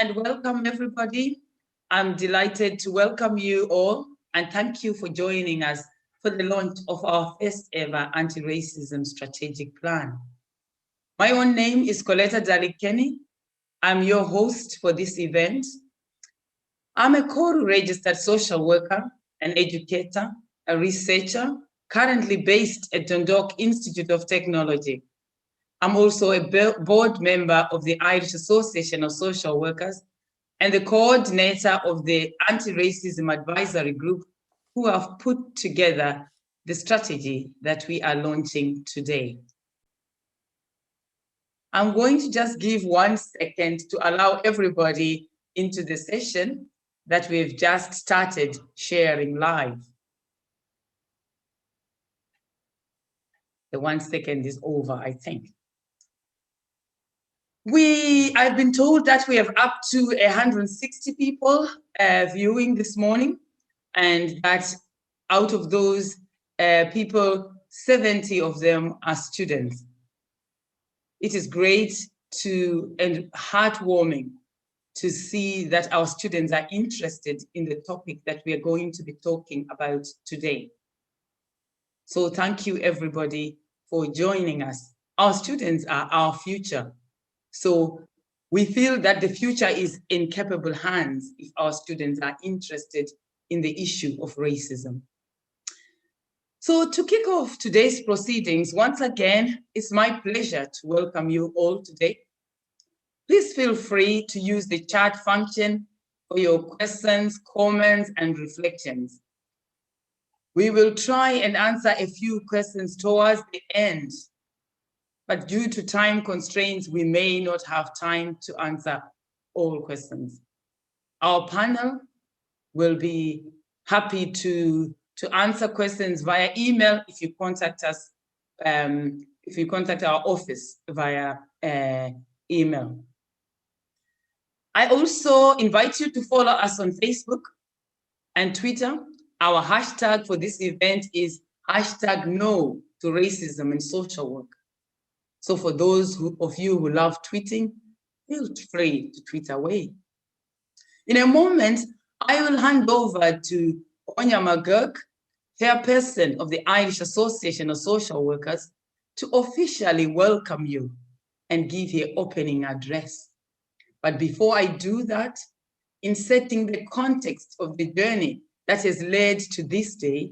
and welcome everybody. I'm delighted to welcome you all and thank you for joining us for the launch of our first ever anti-racism strategic plan. My own name is Coletta Dalikeni. I'm your host for this event. I'm a co-registered social worker, an educator, a researcher, currently based at Dundalk Institute of Technology. I'm also a board member of the Irish Association of Social Workers and the coordinator of the Anti-Racism Advisory Group, who have put together the strategy that we are launching today. I'm going to just give 1 second to allow everybody into the session that we've just started sharing live. The 1 second is over, I think. I've been told that we have up to 160 people viewing this morning, and that out of those people, 70 of them are students. It is great and heartwarming to see that our students are interested in the topic that we are going to be talking about today. So thank you everybody for joining us. Our students are our future. So we feel that the future is in capable hands if our students are interested in the issue of racism. So to kick off today's proceedings, once again, it's my pleasure to welcome you all today. Please feel free to use the chat function for your questions, comments, and reflections. We will try and answer a few questions towards the end, but due to time constraints, we may not have time to answer all questions. Our panel will be happy to answer questions via email if you contact us, if you contact our office via email. I also invite you to follow us on Facebook and Twitter. Our hashtag for this event is #No to Racism in Social Work. So for those of you who love tweeting, feel free to tweet away. In a moment, I will hand over to Onya McGurk, chairperson of the Irish Association of Social Workers, to officially welcome you and give her opening address. But before I do that, in setting the context of the journey that has led to this day,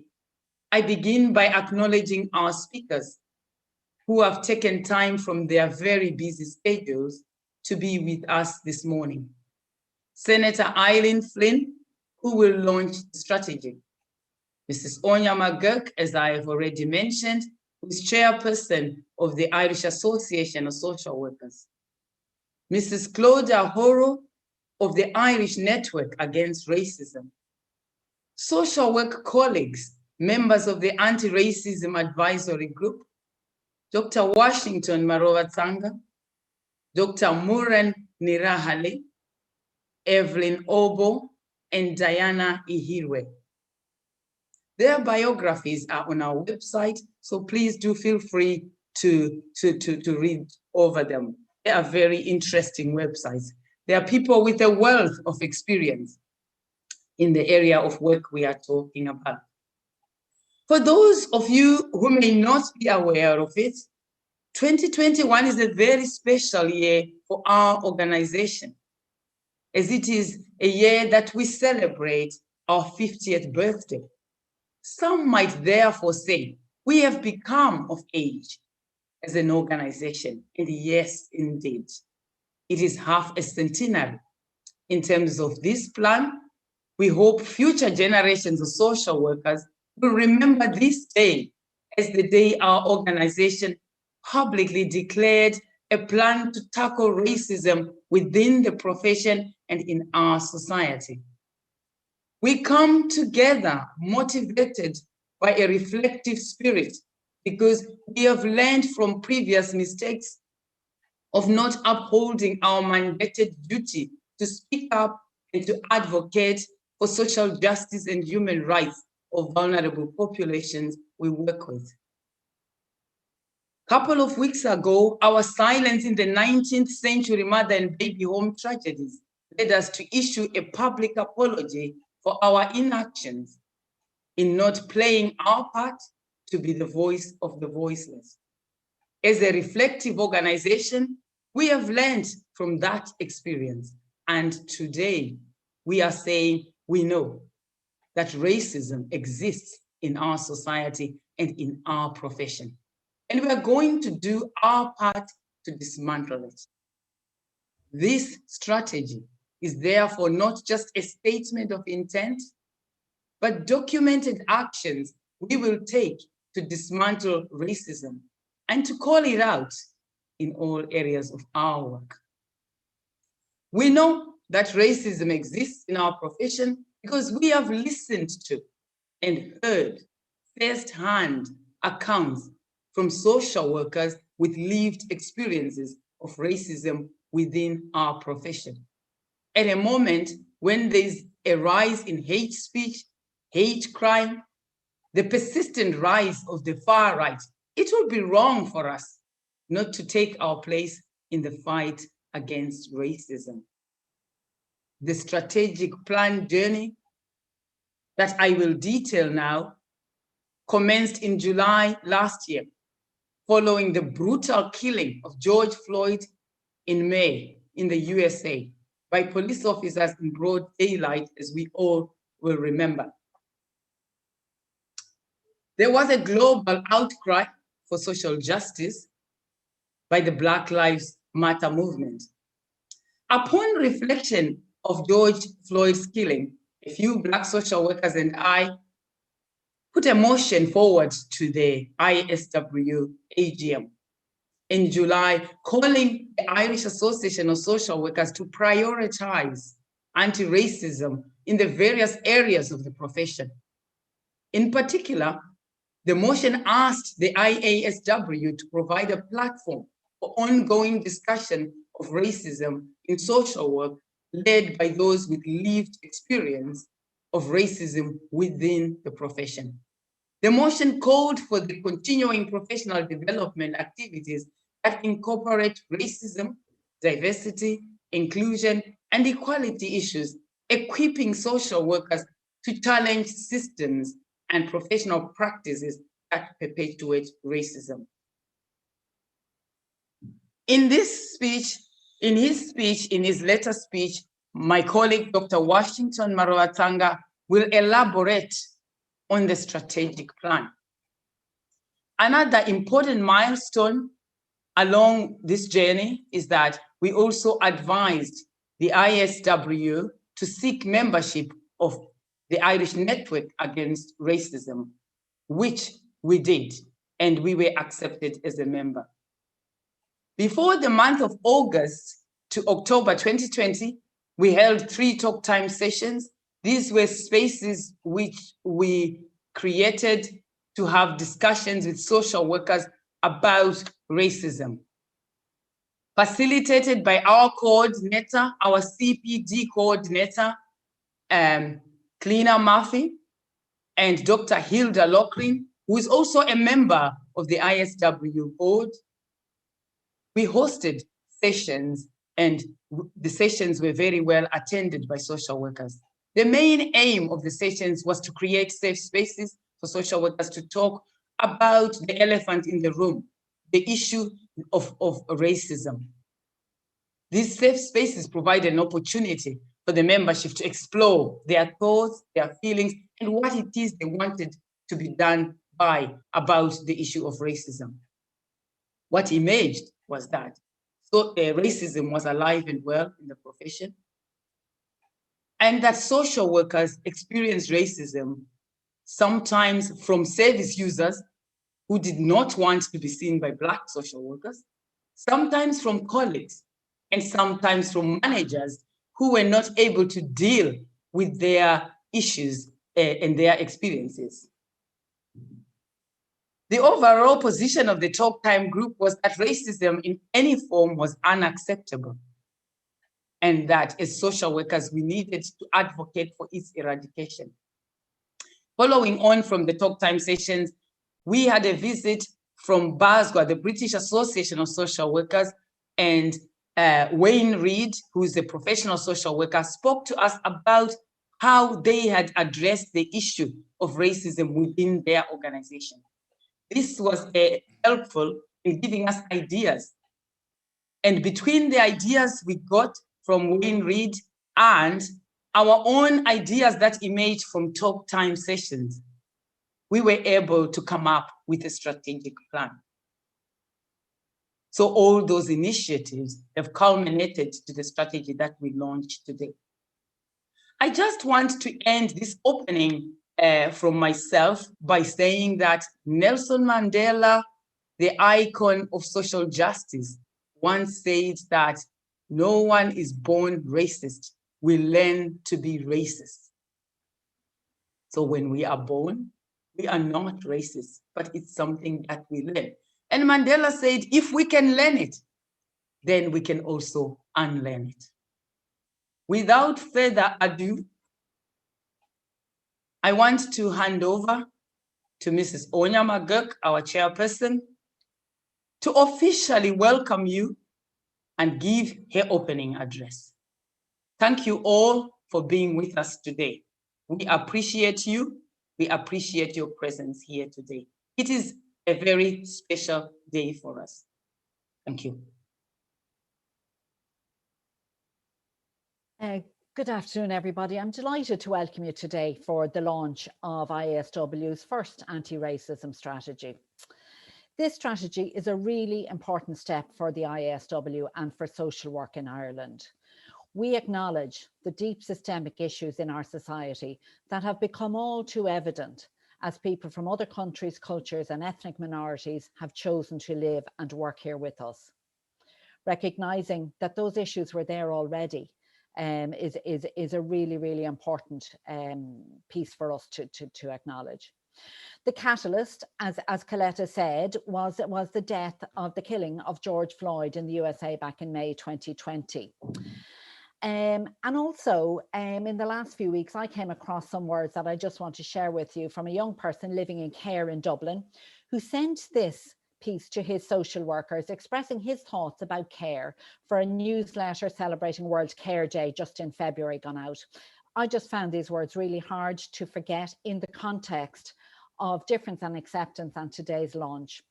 I begin by acknowledging our speakers who have taken time from their very busy schedules to be with us this morning. Senator Eileen Flynn, who will launch the strategy. Mrs. Onya McGurk, as I have already mentioned, who is chairperson of the Irish Association of Social Workers. Mrs. Claudia Horo of the Irish Network Against Racism. Social work colleagues, members of the Anti-Racism Advisory Group, Dr. Washington Marovatsanga, Dr. Muren Nirahale, Evelyn Obo, and Diana Ihirwe. Their biographies are on our website, so please do feel free to read over them. They are very interesting websites. They are people with a wealth of experience in the area of work we are talking about. For those of you who may not be aware of it, 2021 is a very special year for our organization, as it is a year that we celebrate our 50th birthday. Some might therefore say, we have become of age as an organization, and yes, indeed. It is half a centenary. In terms of this plan, we hope future generations of social workers will remember this day as the day our organization publicly declared a plan to tackle racism within the profession and in our society. We come together motivated by a reflective spirit because we have learned from previous mistakes of not upholding our mandated duty to speak up and to advocate for social justice and human rights of vulnerable populations we work with. A couple of weeks ago, our silence in the 19th century mother and baby home tragedies led us to issue a public apology for our inactions in not playing our part to be the voice of the voiceless. As a reflective organization, we have learned from that experience. And today we are saying we know that racism exists in our society and in our profession. And we are going to do our part to dismantle it. This strategy is therefore not just a statement of intent, but documented actions we will take to dismantle racism and to call it out in all areas of our work. We know that racism exists in our profession because we have listened to and heard firsthand accounts from social workers with lived experiences of racism within our profession. At a moment when there's a rise in hate speech, hate crime, the persistent rise of the far right, it would be wrong for us not to take our place in the fight against racism. The strategic plan journey that I will detail now commenced in July last year, following the brutal killing of George Floyd in May in the USA by police officers in broad daylight, as we all will remember. There was a global outcry for social justice by the Black Lives Matter movement. Upon reflection of George Floyd's killing, a few Black social workers and I put a motion forward to the IASW AGM in July, calling the Irish Association of Social Workers to prioritize anti-racism in the various areas of the profession. In particular, the motion asked the IASW to provide a platform for ongoing discussion of racism in social work led by those with lived experience of racism within the profession. The motion called for the continuing professional development activities that incorporate racism, diversity, inclusion, and equality issues, equipping social workers to challenge systems and professional practices that perpetuate racism. In his letter speech, my colleague, Dr. Washington Maruatanga, will elaborate on the strategic plan. Another important milestone along this journey is that we also advised the IASW to seek membership of the Irish Network Against Racism, which we did, and we were accepted as a member. Before the month of August to October 2020, we held 3 talk time sessions. These were spaces which we created to have discussions with social workers about racism. Facilitated by our coordinator, our CPD coordinator, Clina Murphy, and Dr. Hilda Loughlin, who is also a member of the IASW board. We hosted sessions, and the sessions were very well attended by social workers. The main aim of the sessions was to create safe spaces for social workers to talk about the elephant in the room, the issue of racism. These safe spaces provide an opportunity for the membership to explore their thoughts, their feelings, and what it is they wanted to be done about the issue of racism. What emerged was that racism was alive and well in the profession, and that social workers experience racism sometimes from service users who did not want to be seen by Black social workers, sometimes from colleagues, and sometimes from managers who were not able to deal with their issues and their experiences. The overall position of the talk time group was that racism in any form was unacceptable, and that as social workers, we needed to advocate for its eradication. Following on from the talk time sessions, we had a visit from BASGWA, the British Association of Social Workers, and Wayne Reed, who's a professional social worker, spoke to us about how they had addressed the issue of racism within their organization. This was helpful in giving us ideas. And between the ideas we got from Wayne Reed and our own ideas that emerged from talk time sessions, we were able to come up with a strategic plan. So all those initiatives have culminated to the strategy that we launched today. I just want to end this opening from myself by saying that Nelson Mandela, the icon of social justice, once said that no one is born racist, we learn to be racist. So when we are born, we are not racist, but it's something that we learn. And Mandela said, if we can learn it, then we can also unlearn it. Without further ado, I want to hand over to Mrs. Onyama Gurk, our chairperson, to officially welcome you and give her opening address. Thank you all for being with us today. We appreciate you. We appreciate your presence here today. It is a very special day for us. Thank you. Good afternoon, everybody. I'm delighted to welcome you today for the launch of IASW's first anti-racism strategy. This strategy is a really important step for the IASW and for social work in Ireland. We acknowledge the deep systemic issues in our society that have become all too evident as people from other countries, cultures, and ethnic minorities have chosen to live and work here with us. Recognising that those issues were there already is a really, really important piece for us to acknowledge. The catalyst, as Coletta said, was the killing of George Floyd in the USA back in May 2020. And also, in the last few weeks, I came across some words that I just want to share with you from a young person living in care in Dublin who sent this piece to his social workers expressing his thoughts about care for a newsletter celebrating World Care Day just in February gone out. I just found these words really hard to forget in the context of difference and acceptance and today's launch.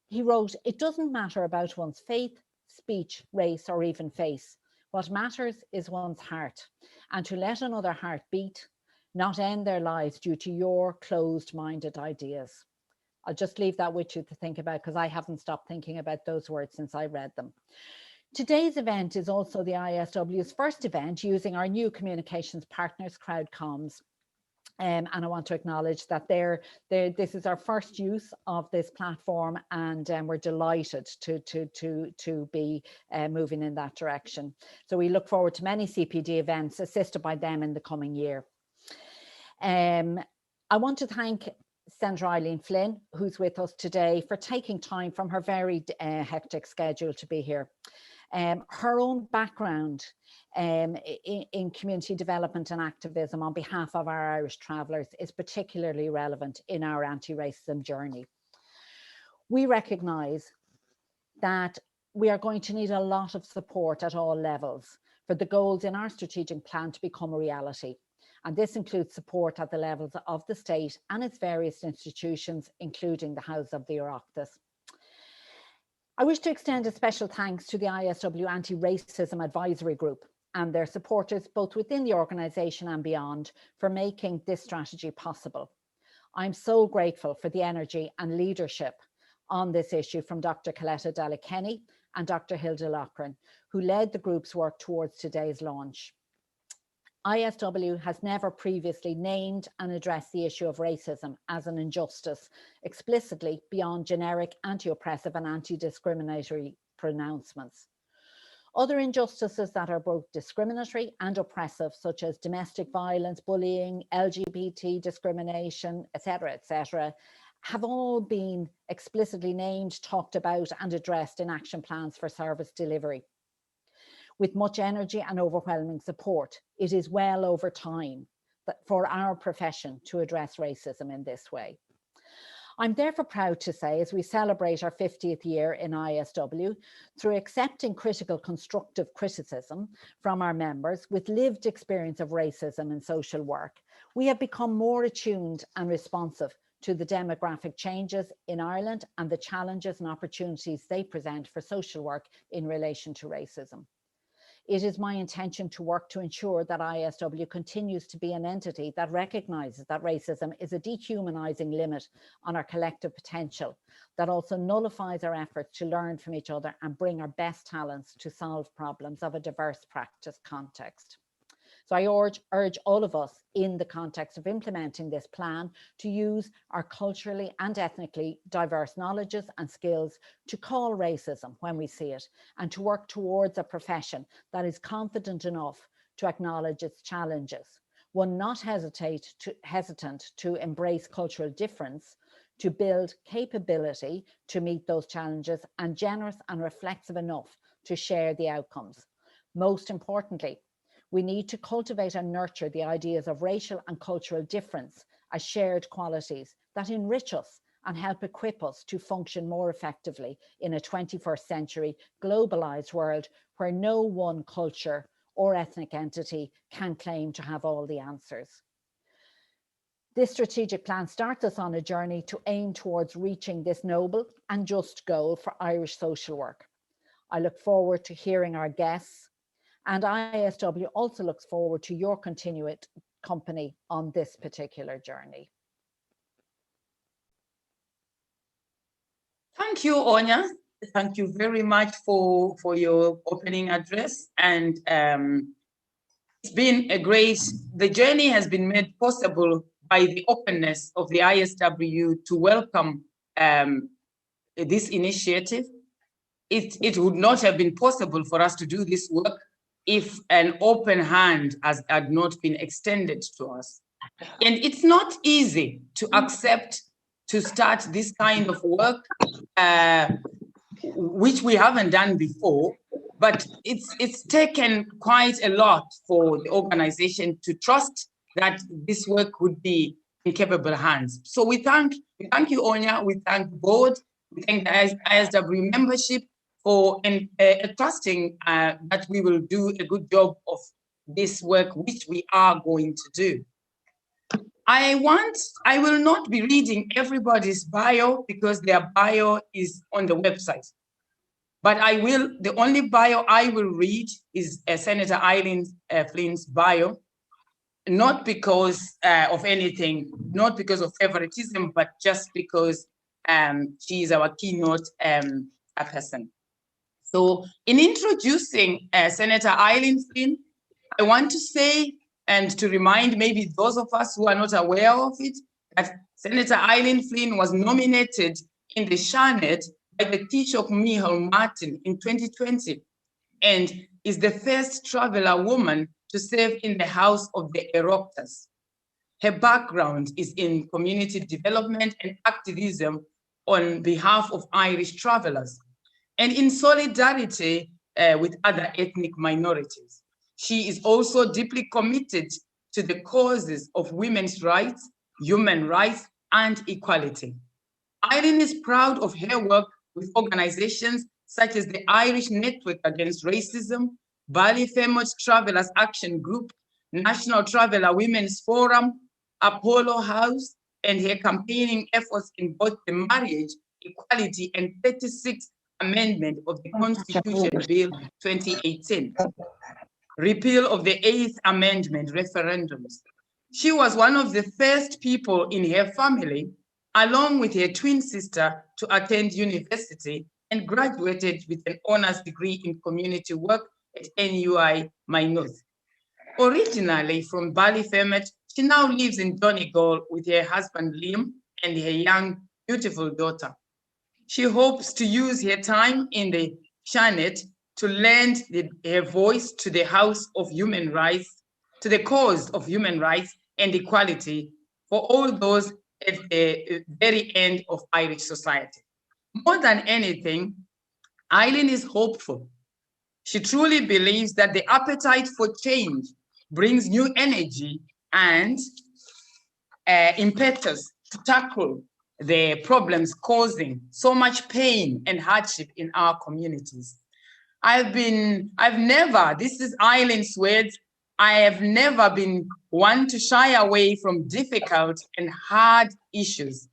He wrote, "It doesn't matter about one's faith, speech, race, or even face. What matters is one's heart, and to let another heart beat, not end their lives due to your closed-minded ideas." I'll just leave that with you to think about because I haven't stopped thinking about those words since I read them. Today's event is also the IASW's first event using our new communications partners, Crowdcoms. And I want to acknowledge that this is our first use of this platform, and we're delighted to be moving in that direction. So we look forward to many CPD events assisted by them in the coming year. I want to thank Senator Eileen Flynn, who's with us today, for taking time from her very hectic schedule to be here. Her own background in community development and activism on behalf of our Irish travellers is particularly relevant in our anti-racism journey. We recognise that we are going to need a lot of support at all levels for the goals in our strategic plan to become a reality. And this includes support at the levels of the state and its various institutions, including the House of the Oireachtas. I wish to extend a special thanks to the IASW Anti-Racism Advisory Group and their supporters, both within the organisation and beyond, for making this strategy possible. I'm so grateful for the energy and leadership on this issue from Dr. Coletta Dallikenny and Dr. Hilda Loughran, who led the group's work towards today's launch. IASW has never previously named and addressed the issue of racism as an injustice explicitly beyond generic anti-oppressive and anti-discriminatory pronouncements. Other injustices that are both discriminatory and oppressive, such as domestic violence, bullying, LGBT discrimination, etc., have all been explicitly named, talked about and addressed in action plans for service delivery. With much energy and overwhelming support, it is well over time for our profession to address racism in this way. I'm therefore proud to say, as we celebrate our 50th year in IASW, through accepting critical, constructive criticism from our members with lived experience of racism in social work, we have become more attuned and responsive to the demographic changes in Ireland and the challenges and opportunities they present for social work in relation to racism. It is my intention to work to ensure that IASW continues to be an entity that recognises that racism is a dehumanising limit on our collective potential, that also nullifies our efforts to learn from each other and bring our best talents to solve problems of a diverse practice context. So I urge all of us in the context of implementing this plan to use our culturally and ethnically diverse knowledges and skills to call racism when we see it, and to work towards a profession that is confident enough to acknowledge its challenges, one not hesitant to embrace cultural difference, to build capability to meet those challenges, and generous and reflexive enough to share the outcomes. Most importantly, we need to cultivate and nurture the ideas of racial and cultural difference as shared qualities that enrich us and help equip us to function more effectively in a 21st century globalized world where no one culture or ethnic entity can claim to have all the answers. This strategic plan starts us on a journey to aim towards reaching this noble and just goal for Irish social work. I look forward to hearing our guests, and IASW also looks forward to your continued company on this particular journey. Thank you, Onya. Thank you very much for your opening address. And it's been the journey has been made possible by the openness of the IASW to welcome this initiative. It would not have been possible for us to do this work if an open hand had not been extended to us. And it's not easy to accept to start this kind of work, which we haven't done before, but it's taken quite a lot for the organization to trust that this work would be in capable hands. So we thank you, Onya, we thank the board, we thank the IASW membership for trusting that we will do a good job of this work, which we are going to do. I will not be reading everybody's bio because their bio is on the website. But the only bio I will read is Senator Eileen Flynn's bio, not because of anything, not because of favoritism, but just because she is our keynote person. So in introducing Senator Eileen Flynn, I want to say, and to remind maybe those of us who are not aware of it, that Senator Eileen Flynn was nominated in the Sharnet by the Taoiseach Micheál Martin in 2020, and is the first Traveller woman to serve in the House of the Oireachtas. Her background is in community development and activism on behalf of Irish travellers, and in solidarity with other ethnic minorities. She is also deeply committed to the causes of women's rights, human rights, and equality. Eileen is proud of her work with organizations such as the Irish Network Against Racism, Ballyfermot Travellers Action Group, National Traveller Women's Forum, Apollo House, and her campaigning efforts in both the Marriage, Equality, and 36th Amendment of the Constitution Bill 2018, repeal of the 8th Amendment referendums. She was one of the first people in her family, along with her twin sister, to attend university and graduated with an honors degree in community work at NUI Maynooth. Originally from Ballyfermot, she now lives in Donegal with her husband Liam and her young, beautiful daughter. She hopes to use her time in the Sharnet to lend her voice to the House of Human Rights, to the cause of human rights and equality for all those at the very end of Irish society. More than anything, Eileen is hopeful. She truly believes that the appetite for change brings new energy and impetus to tackle the problems causing so much pain and hardship in our communities. This is Eileen's words, I have never been one to shy away from difficult and hard issues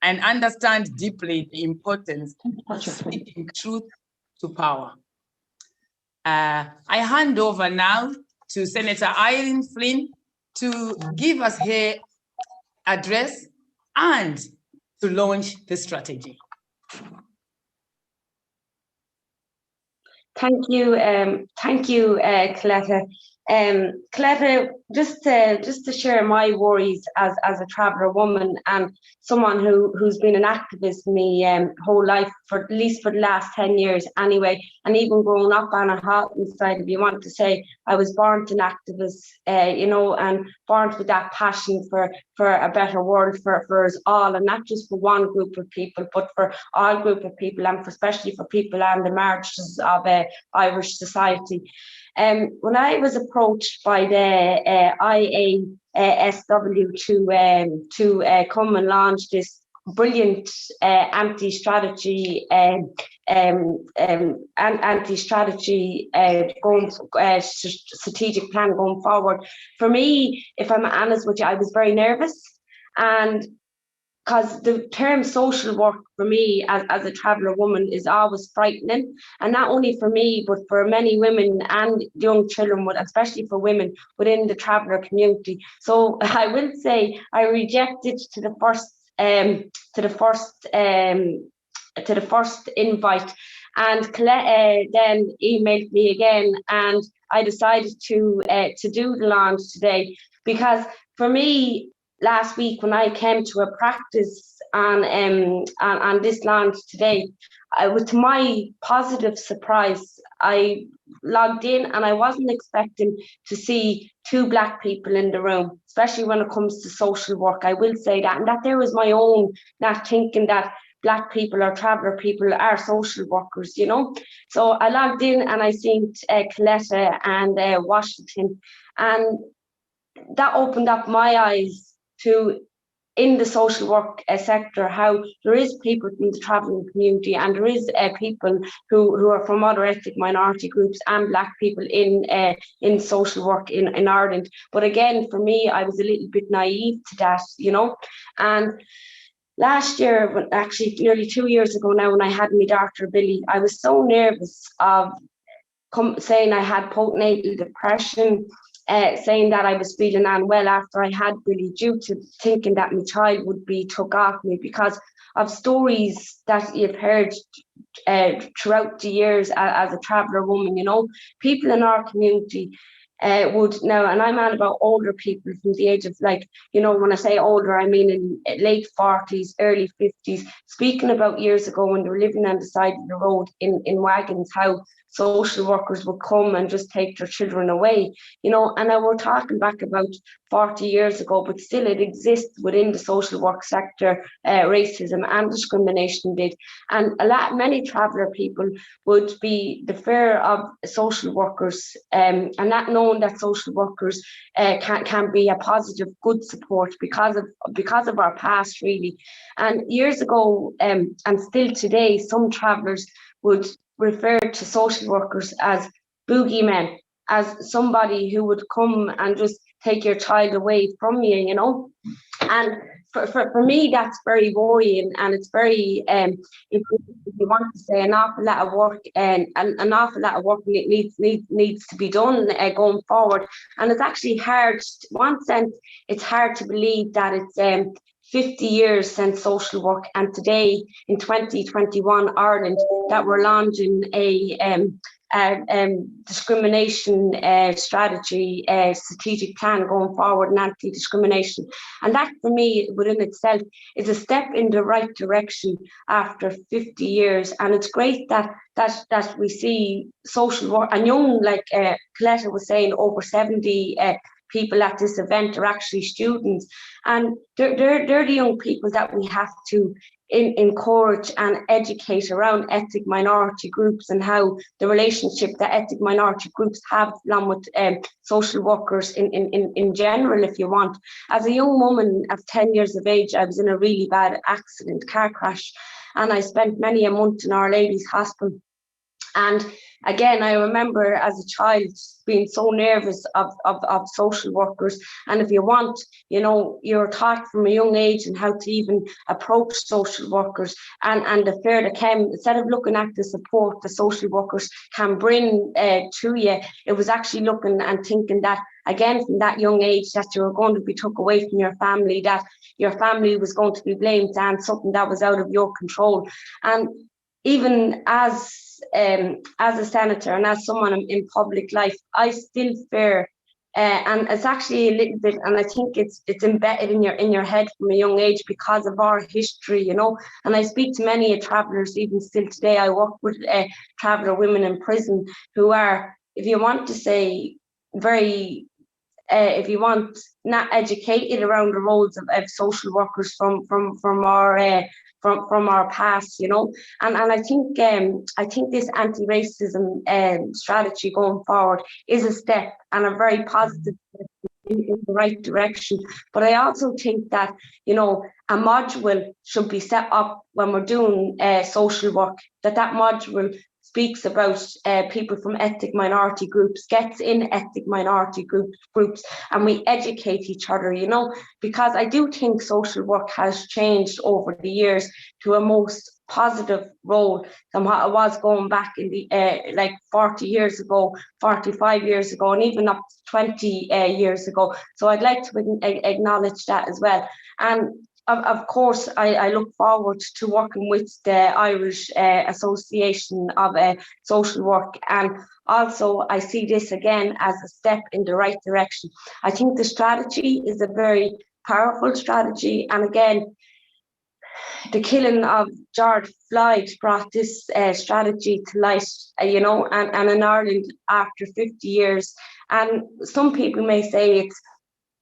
and understand deeply the importance of speaking truth to power. I hand over now to Senator Eileen Flynn to give us her address and to launch the strategy. Thank you, Coletta. Coletta, just to share my worries as a traveller woman and someone who's been an activist me whole life, for at least for the last 10 years anyway, and even growing up on a Halton side, if you want to say, I was born an activist, and born with that passion for a better world for us all, and not just for one group of people, but for all group of people, and especially for people on the margins of Irish society. When I was approached by the IASW to come and launch this brilliant anti-strategy strategic plan going forward, for me, if I'm honest with you, I was very nervous, and because the term social work for me as a traveller woman is always frightening, and not only for me but for many women and young children, especially for women within the traveller community. So I will say I rejected to the first invite, and Colette then emailed me again, and I decided to do the launch today, because for me, last week when I came to a practice on this launch today, to my positive surprise, I logged in and I wasn't expecting to see two Black people in the room, especially when it comes to social work. I will say that, and that there was my own not thinking that Black people or traveller people are social workers, So I logged in and I seen Coletta and Washington, and that opened up my eyes to, in the social work sector, how there is people from the travelling community, and there is people who are from other ethnic minority groups and Black people in social work in Ireland. But again, for me, I was a little bit naive to that, And last year, actually nearly 2 years ago now, when I had my daughter Billy, I was so nervous of saying I had postnatal depression, saying that I was feeling unwell after I had Billy, due to thinking that my child would be took off me, because of stories that you've heard throughout the years as a traveller woman. People in our community would now, and I'm on about older people from the age of, when I say older, I mean in late 40s, early 50s, speaking about years ago when they were living on the side of the road in wagons, how social workers would come and just take their children away, and now we're talking back about 40 years ago, but still it exists within the social work sector, racism and discrimination did. And many traveller people would be the fear of social workers, and not knowing that social workers can be a positive, good support because of our past, really. And years ago, and still today, some travellers would refer to social workers as boogeymen, as somebody who would come and just take your child away from you, And for me, that's very worrying, and it's very, if you want to say, an awful lot of work, and an awful lot of work needs to be done going forward. And it's actually hard, in one sense, it's hard to believe that it's 50 years since social work, and today in 2021 Ireland, that we're launching a discrimination strategic plan going forward in anti-discrimination. And that, for me, within itself, is a step in the right direction after 50 years. And it's great that we see social work, and young, like Coletta was saying, over 70 people at this event are actually students, and they're the young people that we have to encourage and educate around ethnic minority groups and how the relationship that ethnic minority groups have along with social workers in general, if you want. As a young woman of 10 years of age, I was in a really bad accident, car crash, and I spent many a month in Our Lady's Hospital. And again, I remember as a child being so nervous of social workers. And if you want, you know, you're taught from a young age and how to even approach social workers. And the fear that came, instead of looking at the support the social workers can bring to you, it was actually looking and thinking that, again, from that young age, that you were going to be took away from your family, that your family was going to be blamed, and something that was out of your control. And even as a senator and as someone in public life, I still fear, and it's actually a little bit, and I think it's embedded in your head from a young age because of our history, you know. And I speak to many travellers even still today. I work with traveller women in prison who are, if you want to say, very if you want, not educated around the roles of social workers from our past, you know. And I think this anti-racism strategy going forward is a step, and a very positive step in the right direction. But I also think that, you know, a module should be set up when we're doing social work, that module speaks about people from ethnic minority groups, gets in ethnic minority groups, and we educate each other, you know, because I do think social work has changed over the years to a most positive role than what it was going back in the like 40 years ago, 45 years ago, and even up to 20 years ago. So I'd like to acknowledge that as well. And of course, I look forward to working with the Irish Association of Social Work, and also I see this again as a step in the right direction. I think the strategy is a very powerful strategy, and again, the killing of George Floyd brought this strategy to light, you know, and in Ireland after 50 years. And some people may say it's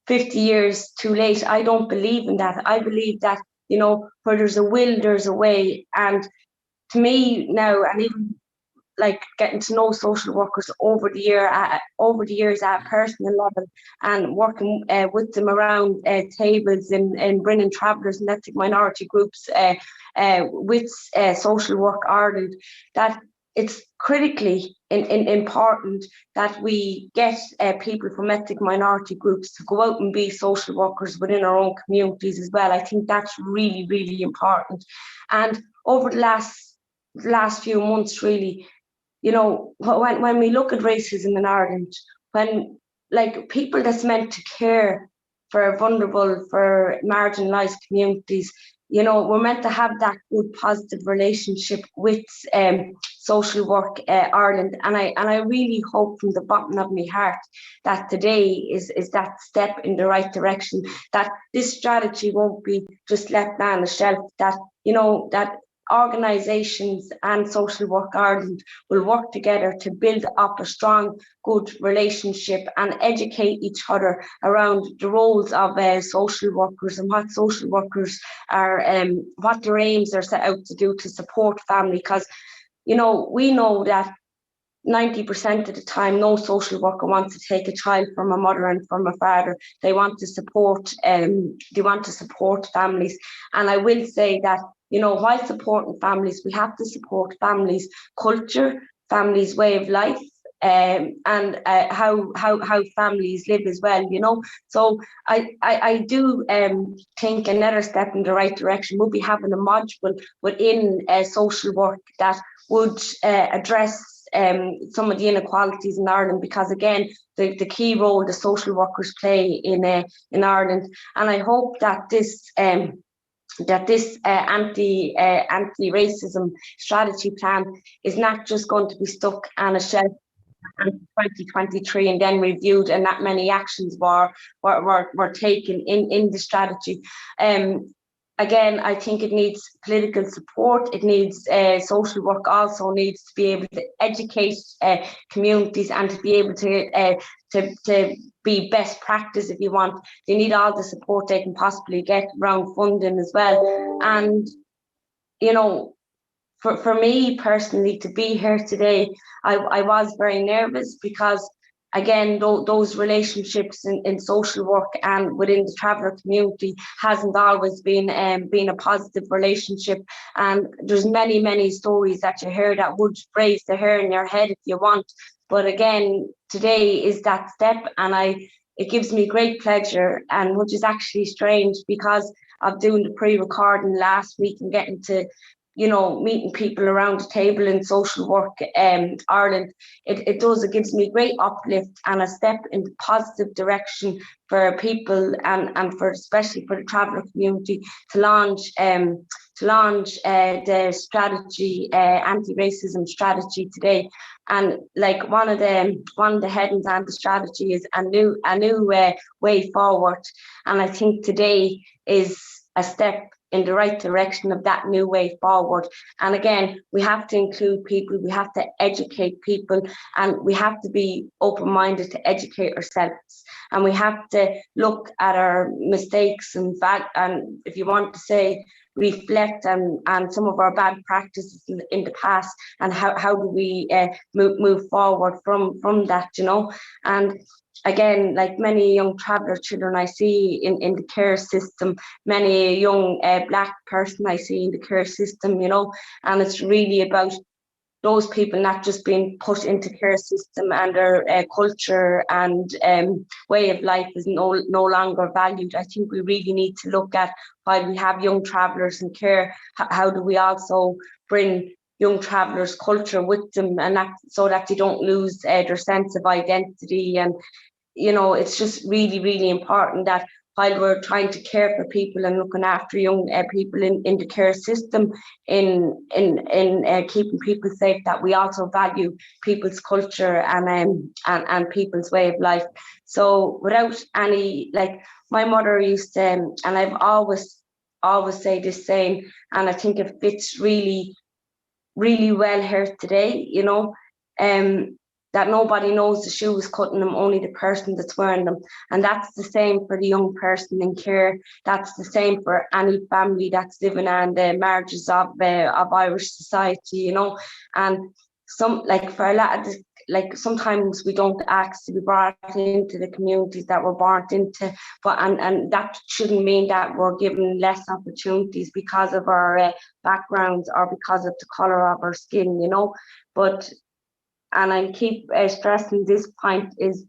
50 years too late. I don't believe in that. I believe that, you know, where there's a will, there's a way. And to me now, and even like getting to know social workers over the years at a personal level, and working with them around tables and bringing travellers and ethnic minority groups with Social Work Ireland, that it's critically important that we get people from ethnic minority groups to go out and be social workers within our own communities as well. I think that's really, really important. And over the last few months, really, you know, when we look at racism in Ireland, when like people that's meant to care for vulnerable, for marginalised communities, you know, we're meant to have that good, positive relationship with Social Work Ireland. And I really hope from the bottom of my heart that today is that step in the right direction, that this strategy won't be just left on the shelf, that, you know, that organisations and Social Work Ireland will work together to build up a strong, good relationship and educate each other around the roles of social workers and what social workers are, what their aims are set out to do to support family. Because, you know, we know that 90% of the time, no social worker wants to take a child from a mother and from a father. They want to support families. And I will say that, you know, while supporting families, we have to support families' culture, families' way of life, and how families live as well, you know. So I do think another step in the right direction would be having a module within social work that would address some of the inequalities in Ireland, because again, the key role the social workers play in Ireland. And I hope that this anti-racism strategy plan is not just going to be stuck on a shelf in 2023 and then reviewed, and that many actions were taken in the strategy. Again, I think it needs political support. It needs social work also needs to be able to educate communities and to be able to be best practice, if you want. They need all the support they can possibly get around funding as well. And you know, for me personally to be here today, I was very nervous because, again, those relationships in social work and within the traveller community hasn't always been a positive relationship. And there's many stories that you hear that would raise the hair in your head if you want. But again, today is that step, and it gives me great pleasure, and which is actually strange because of doing the pre-recording last week and getting to, you know, meeting people around the table in social work Ireland. It gives me great uplift and a step in the positive direction for people and for especially for the traveller community to launch the strategy, anti-racism strategy today. And like one of the headings and the strategy is a new way forward. And I think today is a step in the right direction of that new way forward. And again, we have to include people, we have to educate people, and we have to be open-minded to educate ourselves. And we have to look at our mistakes and if you want to say, reflect and some of our bad practices in the past, and how do we move forward from that, you know. And again, like many young traveller children I see in the care system, many young Black person I see in the care system, you know, and it's really about those people not just being put into care system and their culture and way of life is no longer valued. I think we really need to look at, while we have young travellers in care, how do we also bring young travellers' culture with them, and that, so that they don't lose their sense of identity. And you know, it's just really important that while we're trying to care for people and looking after young people in the care system, in keeping people safe, that we also value people's culture and people's way of life. So without any, like my mother used to, and I've always say this saying, and I think it fits really well here today, you know, that nobody knows the shoes cutting them, only the person that's wearing them. And that's the same for the young person in care. That's the same for any family that's living on the margins of Irish society, you know. And some, like for a lot of the, like sometimes we don't ask to be brought into the communities that we're born into, but and that shouldn't mean that we're given less opportunities because of our backgrounds or because of the colour of our skin, you know. But and I keep stressing this point is,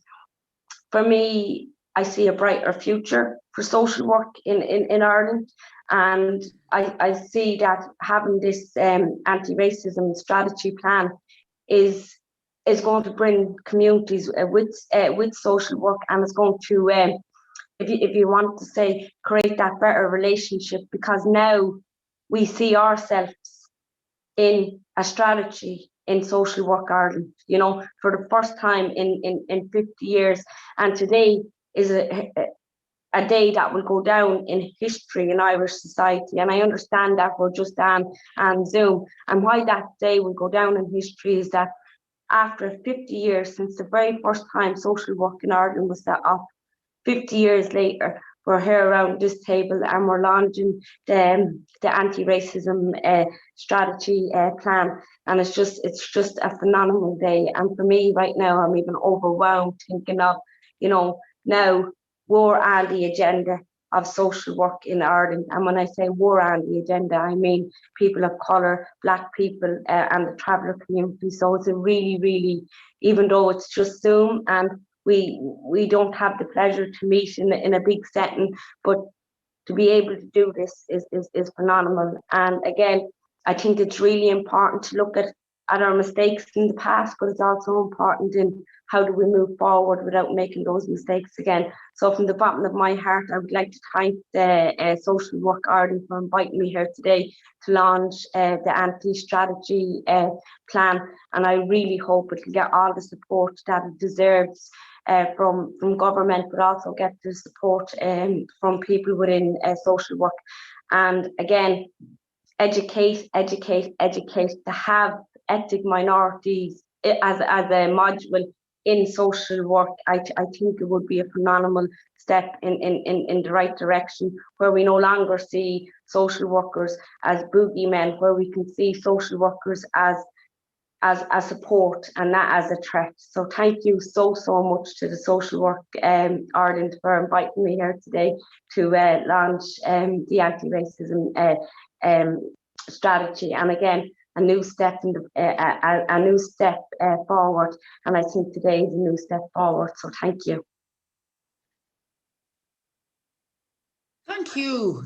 for me, I see a brighter future for social work in Ireland. And I see that having this anti-racism strategy plan is going to bring communities with social work, and it's going to, if you want to say, create that better relationship, because now we see ourselves in a strategy in social work Ireland, you know, for the first time in 50 years. And today is a day that will go down in history in Irish society. And I understand that we're just on Zoom. And why that day will go down in history is that after 50 years since the very first time social work in Ireland was set up, 50 years later, we're here around this table and we're launching the anti-racism strategy plan. And it's just a phenomenal day. And for me right now, I'm even overwhelmed thinking of, you know, now we're on the agenda of social work in Ireland. And when I say we're on the agenda, I mean people of colour, Black people and the traveller community. So it's a really, even though it's just Zoom and we don't have the pleasure to meet in a big setting, but to be able to do this is phenomenal. And again, I think it's really important to look at our mistakes in the past, but it's also important in how do we move forward without making those mistakes again. So from the bottom of my heart, I would like to thank the Social Work Ireland for inviting me here today to launch the anti-strategy plan. And I really hope it will get all the support that it deserves from government, but also get the support from people within social work. And again, educate, to have ethnic minorities as a module in social work. I think it would be a phenomenal step in the right direction, where we no longer see social workers as boogeymen, where we can see social workers as support and not as a threat. So thank you so much to the Social Work Ireland for inviting me here today to launch the anti-racism strategy. And again, a new step in a new step forward. And I think today is a new step forward. So thank you.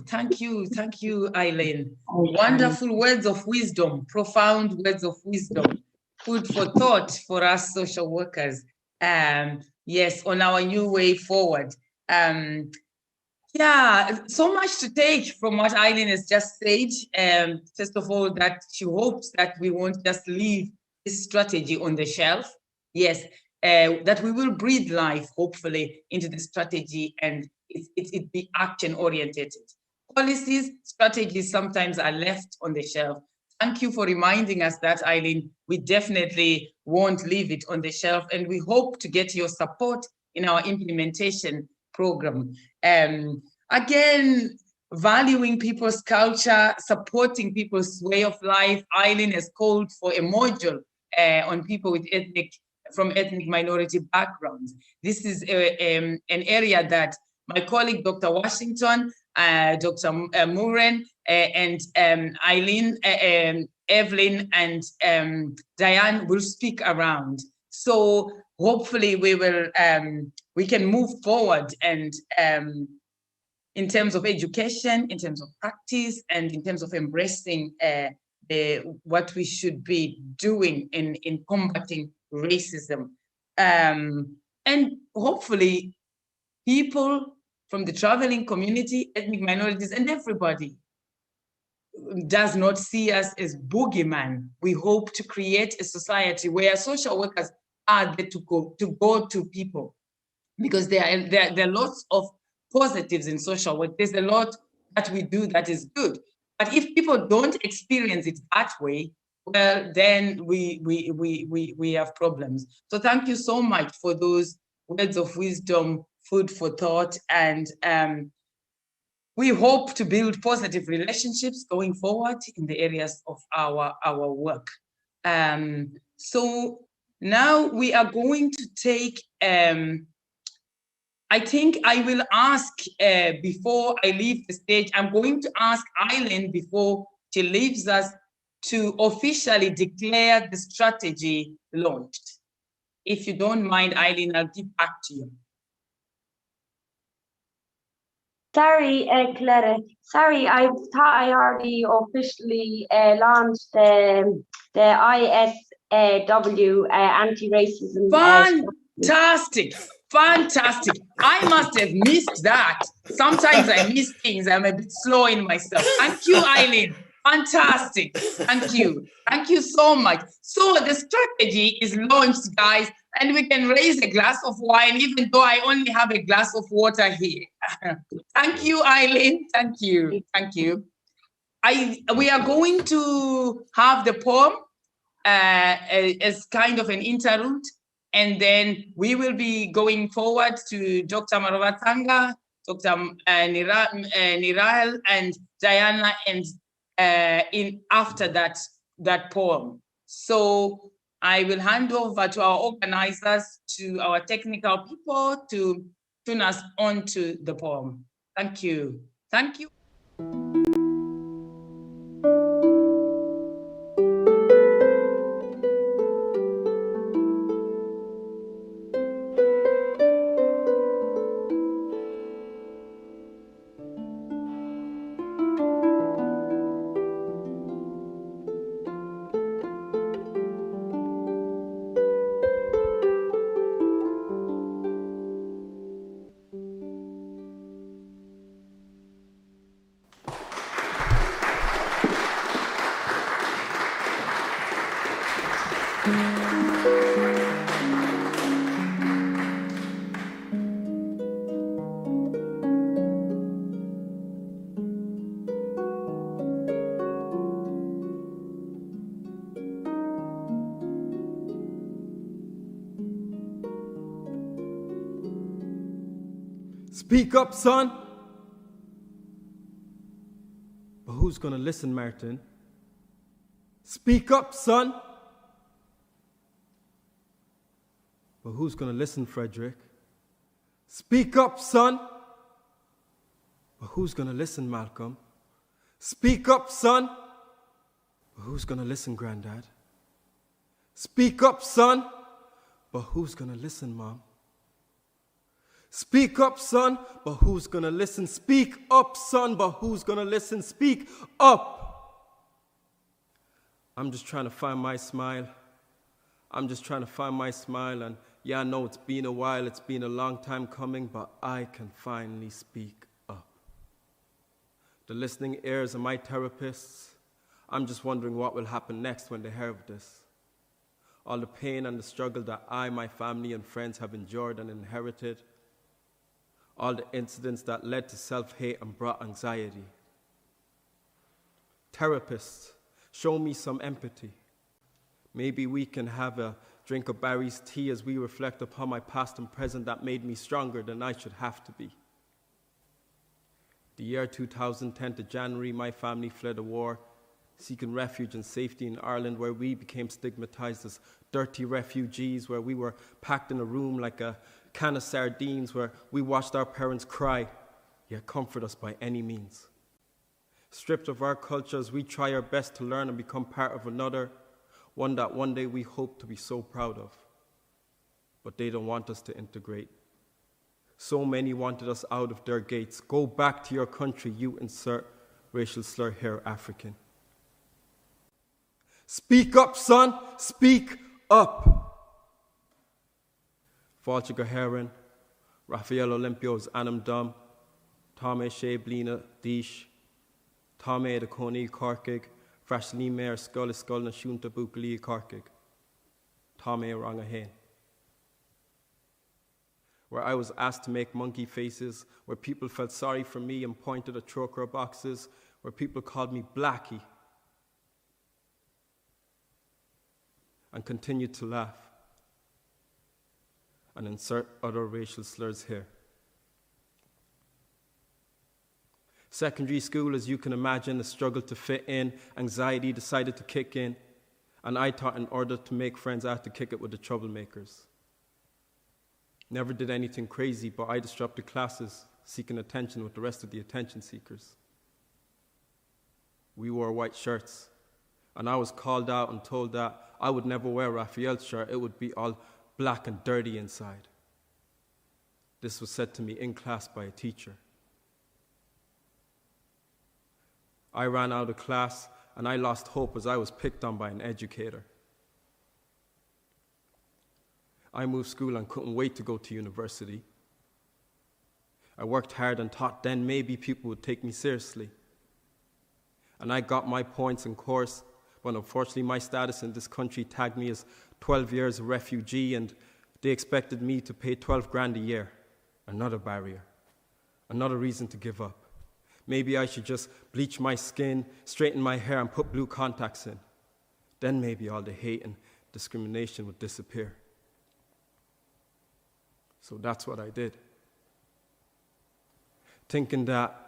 Thank you, Eileen. Wonderful words of wisdom, profound words of wisdom, food for thought for us social workers. Yes, on our new way forward. Yeah, so much to take from what Eileen has just said. First of all, that she hopes that we won't just leave this strategy on the shelf. Yes, that we will breathe life, hopefully, into the strategy and it be action-oriented. Policies, strategies sometimes are left on the shelf. Thank you for reminding us that, Eileen. We definitely won't leave it on the shelf, and we hope to get your support in our implementation program. Again, valuing people's culture, supporting people's way of life. Eileen has called for a module on people with from ethnic minority backgrounds. This is an area that my colleague, Dr. Washington, Dr. Muren, and Eileen, Evelyn, and Diane will speak around. So hopefully we can move forward and in terms of education, in terms of practice, and in terms of embracing what we should be doing in combating racism. And hopefully people from the traveling community, ethnic minorities, and everybody does not see us as boogeyman. We hope to create a society where social workers are there to go to people, because there are lots of positives in social work. There's a lot that we do that is good. But if people don't experience it that way, well, then we have problems. So thank you so much for those words of wisdom, food for thought, and we hope to build positive relationships going forward in the areas of our work. So now we are going to take, I think I will ask, before I leave the stage, I'm going to ask Eileen before she leaves us to officially declare the strategy launched. If you don't mind, Eileen, I'll give back to you. Sorry, Coletta. Sorry, I thought I already officially launched the IASW anti-racism. Fantastic. I must have missed that. Sometimes I miss things. I'm a bit slow in myself. Thank you, Eileen. Fantastic. Thank you. Thank you so much. So the strategy is launched, guys, and we can raise a glass of wine, even though I only have a glass of water here. Thank you, Eileen. Thank you. Thank you. We are going to have the poem as kind of an interlude, and then we will be going forward to Dr. Maravatanga, Dr. Nirahel, and Diana, and in after that poem. So I will hand over to our organizers, to our technical people, to tune us on to the poem. Thank you. Thank you. Speak up, son. But who's gonna listen, Martin? Speak up, son. But who's gonna listen, Frederick? Speak up, son. But who's gonna listen, Malcolm? Speak up, son. But who's gonna listen, Granddad? Speak up, son. But who's gonna listen, Mom? Speak up, son. But who's gonna listen? Speak up, son. But who's gonna listen? Speak up. I'm just trying to find my smile. I'm just trying to find my smile. And yeah, I know it's been a while. It's been a long time coming, but I can finally speak up. The listening ears are my therapists. I'm just wondering what will happen next when they hear of this. All the pain and the struggle that I, my family, and friends have endured and inherited. All the incidents that led to self-hate and brought anxiety. Therapists, show me some empathy. Maybe we can have a drink of Barry's tea as we reflect upon my past and present that made me stronger than I should have to be. The year 2010 to January, my family fled a war, seeking refuge and safety in Ireland, where we became stigmatized as dirty refugees, where we were packed in a room like a can of sardines, where we watched our parents cry, yet comfort us by any means. Stripped of our cultures, we try our best to learn and become part of another, one that one day we hope to be so proud of. But they don't want us to integrate. So many wanted us out of their gates. Go back to your country, you insert racial slur here, African. Speak up, son. Speak up. Fáilte go Heron, Raphael Olympios Anam Dum, Táme sé blina dísh, Táme de Coney Corkig, Frashlí Mayor Skull na Shunta Bukali Corkig, Táme Ranga Hain. Where I was asked to make monkey faces, where people felt sorry for me and pointed at chokra boxes, where people called me Blackie and continued to laugh and insert other racial slurs here. Secondary school, as you can imagine, a struggle to fit in, anxiety decided to kick in, and I thought in order to make friends I had to kick it with the troublemakers. Never did anything crazy, but I disrupted classes, seeking attention with the rest of the attention seekers. We wore white shirts, and I was called out and told that I would never wear Raphael's shirt. It would be all black and dirty inside. This was said to me in class by a teacher. I ran out of class, and I lost hope as I was picked on by an educator. I moved school and couldn't wait to go to university. I worked hard and thought then maybe people would take me seriously. And I got my points in course, but unfortunately my status in this country tagged me as 12 years a refugee, and they expected me to pay 12 grand a year. Another barrier, another reason to give up. Maybe I should just bleach my skin, straighten my hair, and put blue contacts in. Then maybe all the hate and discrimination would disappear. So that's what I did. Thinking that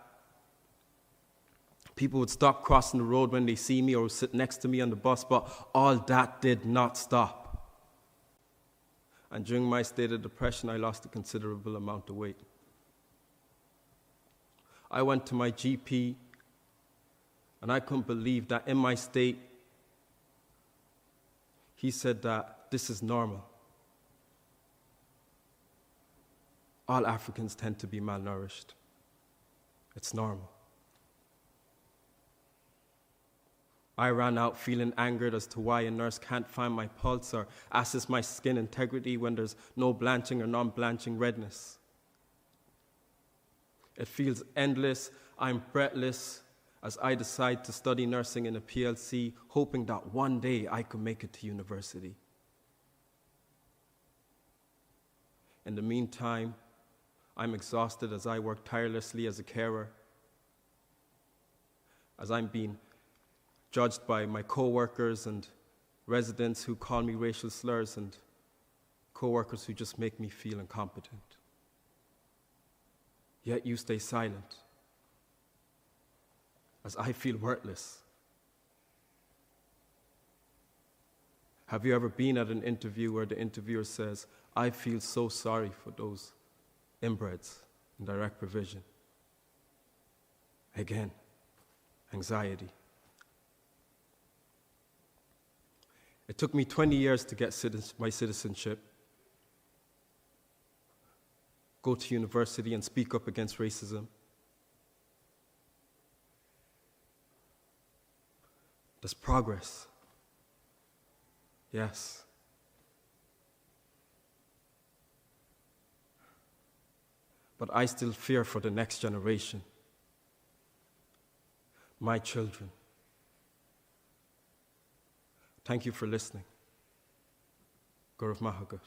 people would stop crossing the road when they see me or would sit next to me on the bus, but all that did not stop. And during my state of depression, I lost a considerable amount of weight. I went to my GP, and I couldn't believe that in my state, he said that this is normal. All Africans tend to be malnourished. It's normal. I ran out feeling angered as to why a nurse can't find my pulse or assess my skin integrity when there's no blanching or non-blanching redness. It feels endless. I'm breathless as I decide to study nursing in a PLC, hoping that one day I could make it to university. In the meantime, I'm exhausted as I work tirelessly as a carer, as I'm being judged by my co-workers and residents who call me racial slurs and co-workers who just make me feel incompetent. yet you stay silent, as I feel worthless. Have you ever been at an interview where the interviewer says, I feel so sorry for those inbreds in direct provision? Again, anxiety. It took me 20 years to get my citizenship, go to university and speak up against racism. There's progress. Yes. But I still fear for the next generation, my children. Thank you for listening. Gaurav Mahagar.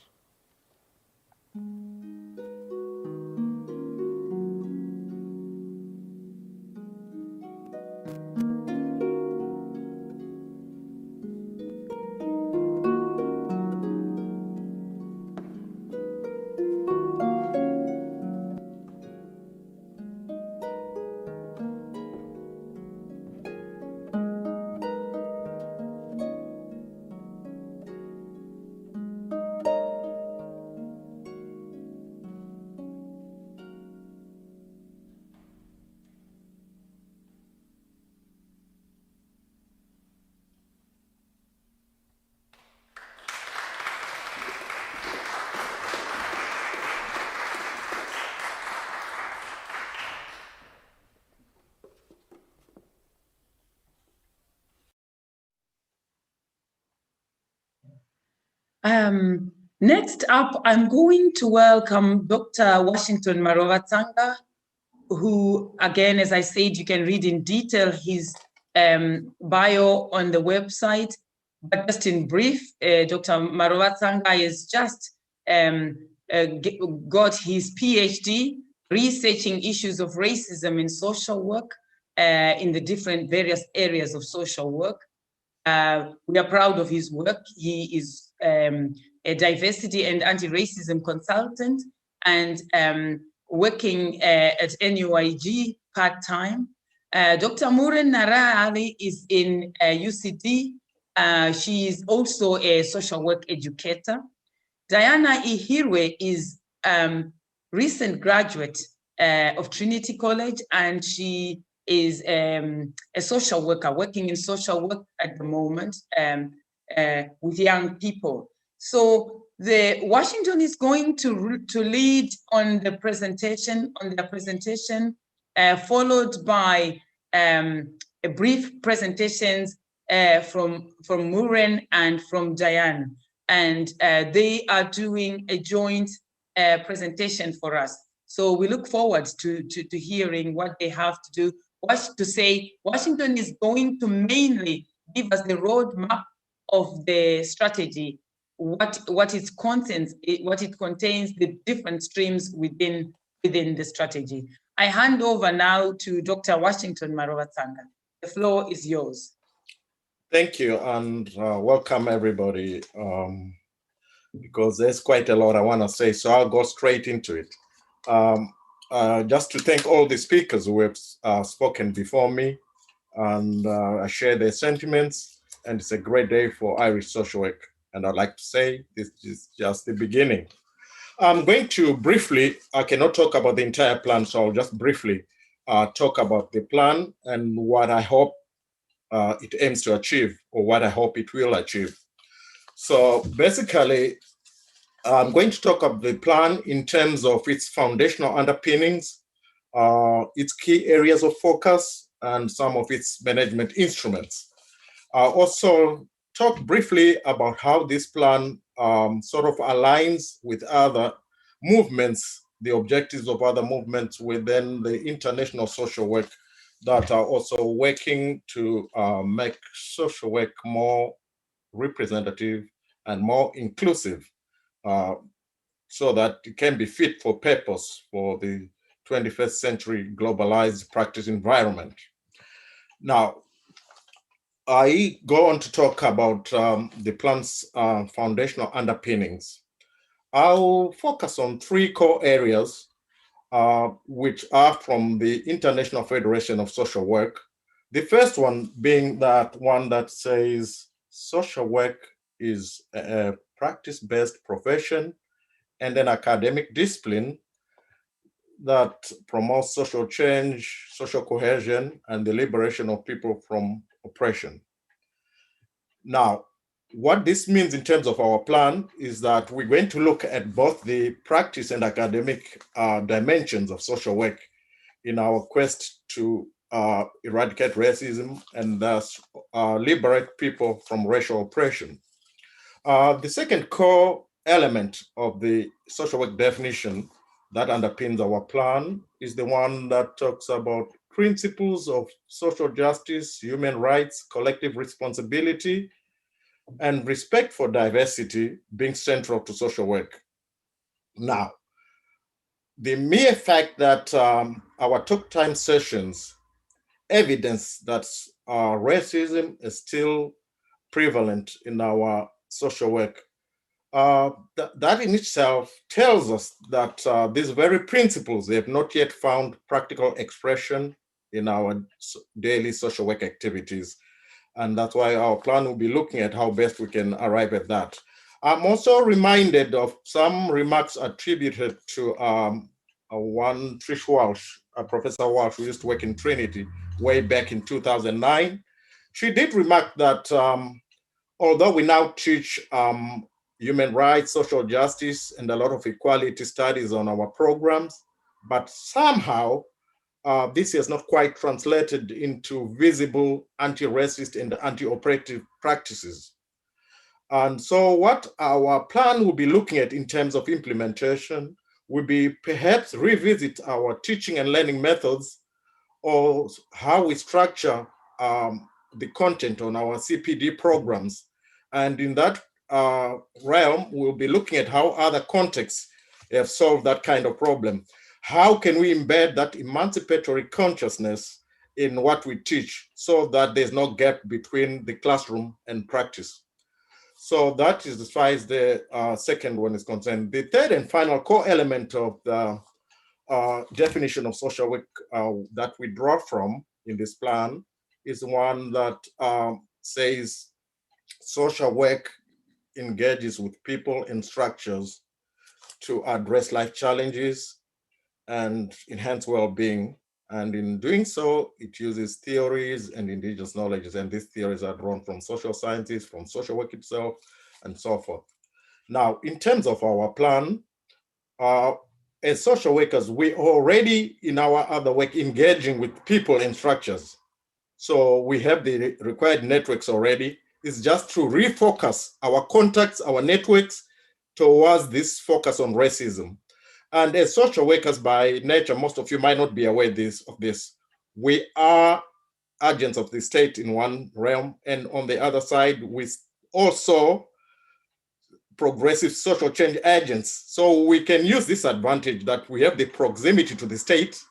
Next up, I'm going to welcome Dr. Washington Marovatsanga, who, again, as I said, you can read in detail his bio on the website. But just in brief, Dr. Marovatsanga has just got his PhD researching issues of racism in social work in the different various areas of social work. We are proud of his work. He is a diversity and anti-racism consultant and working at NUIG part-time. Dr. Muren Narali is in UCD. She is also a social work educator. Diana Ihirwe is recent graduate of Trinity College, and she is a social worker working in social work at the moment with young people. So the Washington is going to lead on the presentation, followed by a brief presentations from Muren and from Diane. And they are doing a joint presentation for us. So we look forward to hearing what they have to do. What to say. Washington is going to mainly give us the roadmap of the strategy, what it contains, the different streams within the strategy. I hand over now to Dr. Washington Marovatsanga. The floor is yours. Thank you, and welcome everybody, because there's quite a lot I want to say, so I'll go straight into it. Just to thank all the speakers who have spoken before me, and I share their sentiments, and it's a great day for Irish social work. And I'd like to say this is just the beginning. I'm going to briefly, I cannot talk about the entire plan, so I'll just briefly talk about the plan and what I hope it aims to achieve, or what I hope it will achieve. So basically, I'm going to talk about the plan in terms of its foundational underpinnings, its key areas of focus, and some of its management instruments. I'll also talk briefly about how this plan sort of aligns with other movements, the objectives of other movements within the international social work that are also working to make social work more representative and more inclusive, so that it can be fit for purpose for the 21st century globalized practice environment. Now, I go on to talk about the plan's foundational underpinnings. I'll focus on three core areas. which are from the International Federation of Social Work. The first one being that one that says social work is a practice-based profession and an academic discipline that promotes social change, social cohesion, and the liberation of people from oppression. Now, what this means in terms of our plan is that we're going to look at both the practice and academic dimensions of social work in our quest to eradicate racism and thus liberate people from racial oppression. The second core element of the social work definition that underpins our plan is the one that talks about principles of social justice, human rights, collective responsibility, and respect for diversity being central to social work. Now, the mere fact that our talk time sessions evidence that racism is still prevalent in our social work, that in itself tells us that these very principles, they have not yet found practical expression in our daily social work activities. And that's why our plan will be looking at how best we can arrive at that. I'm also reminded of some remarks attributed to one Trish Walsh, Professor Walsh, who used to work in Trinity way back in 2009. She did remark that although we now teach human rights, social justice, and a lot of equality studies on our programs, but somehow this is not quite translated into visible anti-racist and anti-oppressive practices. And so what our plan will be looking at in terms of implementation will be perhaps revisit our teaching and learning methods or how we structure the content on our CPD programs. And in that realm, we'll be looking at how other contexts have solved that kind of problem. How can we embed that emancipatory consciousness in what we teach so that there's no gap between the classroom and practice? So that is as far as the second one is concerned. The third and final core element of the definition of social work that we draw from in this plan is one that says social work engages with people and structures to address life challenges and enhance well-being. And in doing so, it uses theories and indigenous knowledges. And these theories are drawn from social sciences, from social work itself, and so forth. Now, in terms of our plan, as social workers, we already in our other work engaging with people and structures. So we have the required networks already. It's just to refocus our contacts, our networks towards this focus on racism. And as social workers by nature, most of you might not be aware of this. We are agents of the state in one realm, and on the other side, we also progressive social change agents. So we can use this advantage that we have the proximity to the state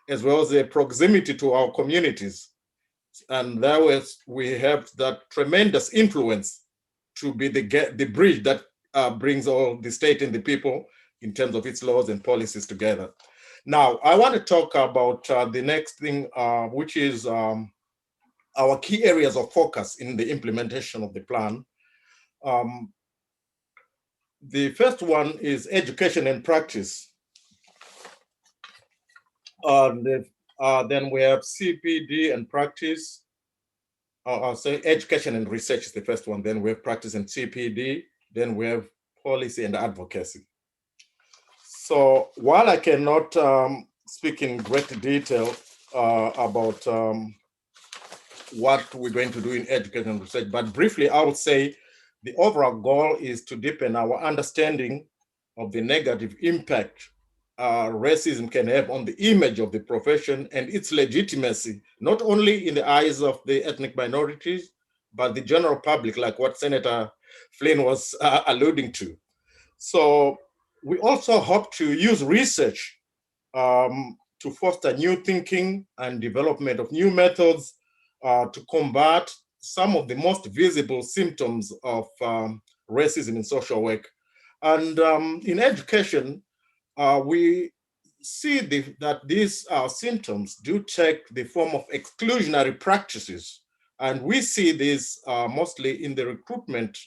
as well as the proximity to our communities. And that was, we have that tremendous influence to be the bridge that brings all the state and the people in terms of its laws and policies together. Now, I want to talk about the next thing, which is our key areas of focus in the implementation of the plan. The first one is education and practice. Then we have CPD and practice. I'll say education and research is the first one. Then we have practice and CPD. Then we have policy and advocacy. So while I cannot speak in great detail about what we're going to do in education and research, but briefly, I would say the overall goal is to deepen our understanding of the negative impact racism can have on the image of the profession and its legitimacy, not only in the eyes of the ethnic minorities, but the general public, like what Senator Flynn was alluding to. So we also hope to use research to foster new thinking and development of new methods to combat some of the most visible symptoms of racism in social work. And in education, we see that these symptoms do take the form of exclusionary practices. And we see this mostly in the recruitment,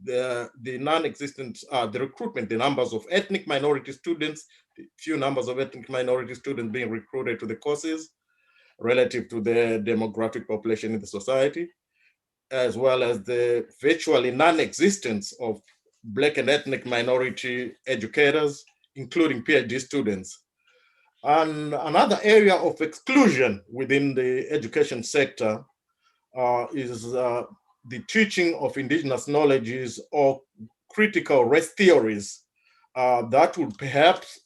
the non-existent, the recruitment, the numbers of ethnic minority students, the few numbers of ethnic minority students being recruited to the courses relative to the demographic population in the society, as well as the virtually non-existence of Black and ethnic minority educators, including PhD students. And another area of exclusion within the education sector is the teaching of indigenous knowledges or critical race theories that would perhaps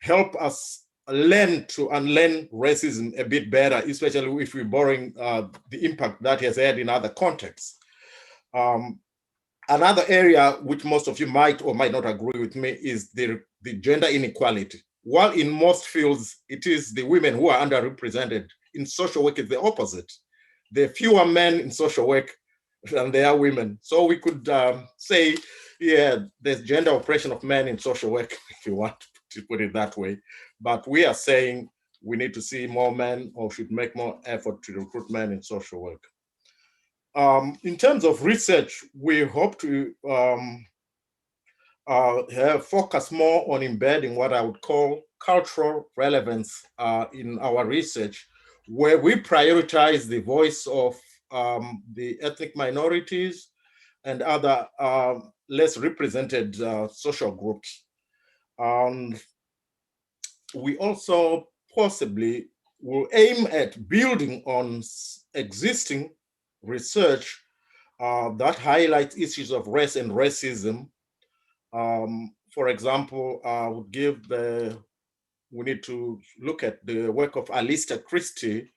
help us learn to unlearn racism a bit better, especially if we're borrowing the impact that has had in other contexts. Another area which most of you might or might not agree with me is the gender inequality. While in most fields, it is the women who are underrepresented, in social work it's the opposite. There are fewer men in social work than there are women. So we could say, yeah, there's gender oppression of men in social work, if you want to put it that way. But we are saying we need to see more men, or should make more effort to recruit men in social work. In terms of research, we hope to focus more on embedding what I would call cultural relevance in our research, where we prioritize the voice of the ethnic minorities and other less represented social groups. We also possibly will aim at building on existing research that highlights issues of race and racism. For example, I would give we need to look at the work of Alistair Christie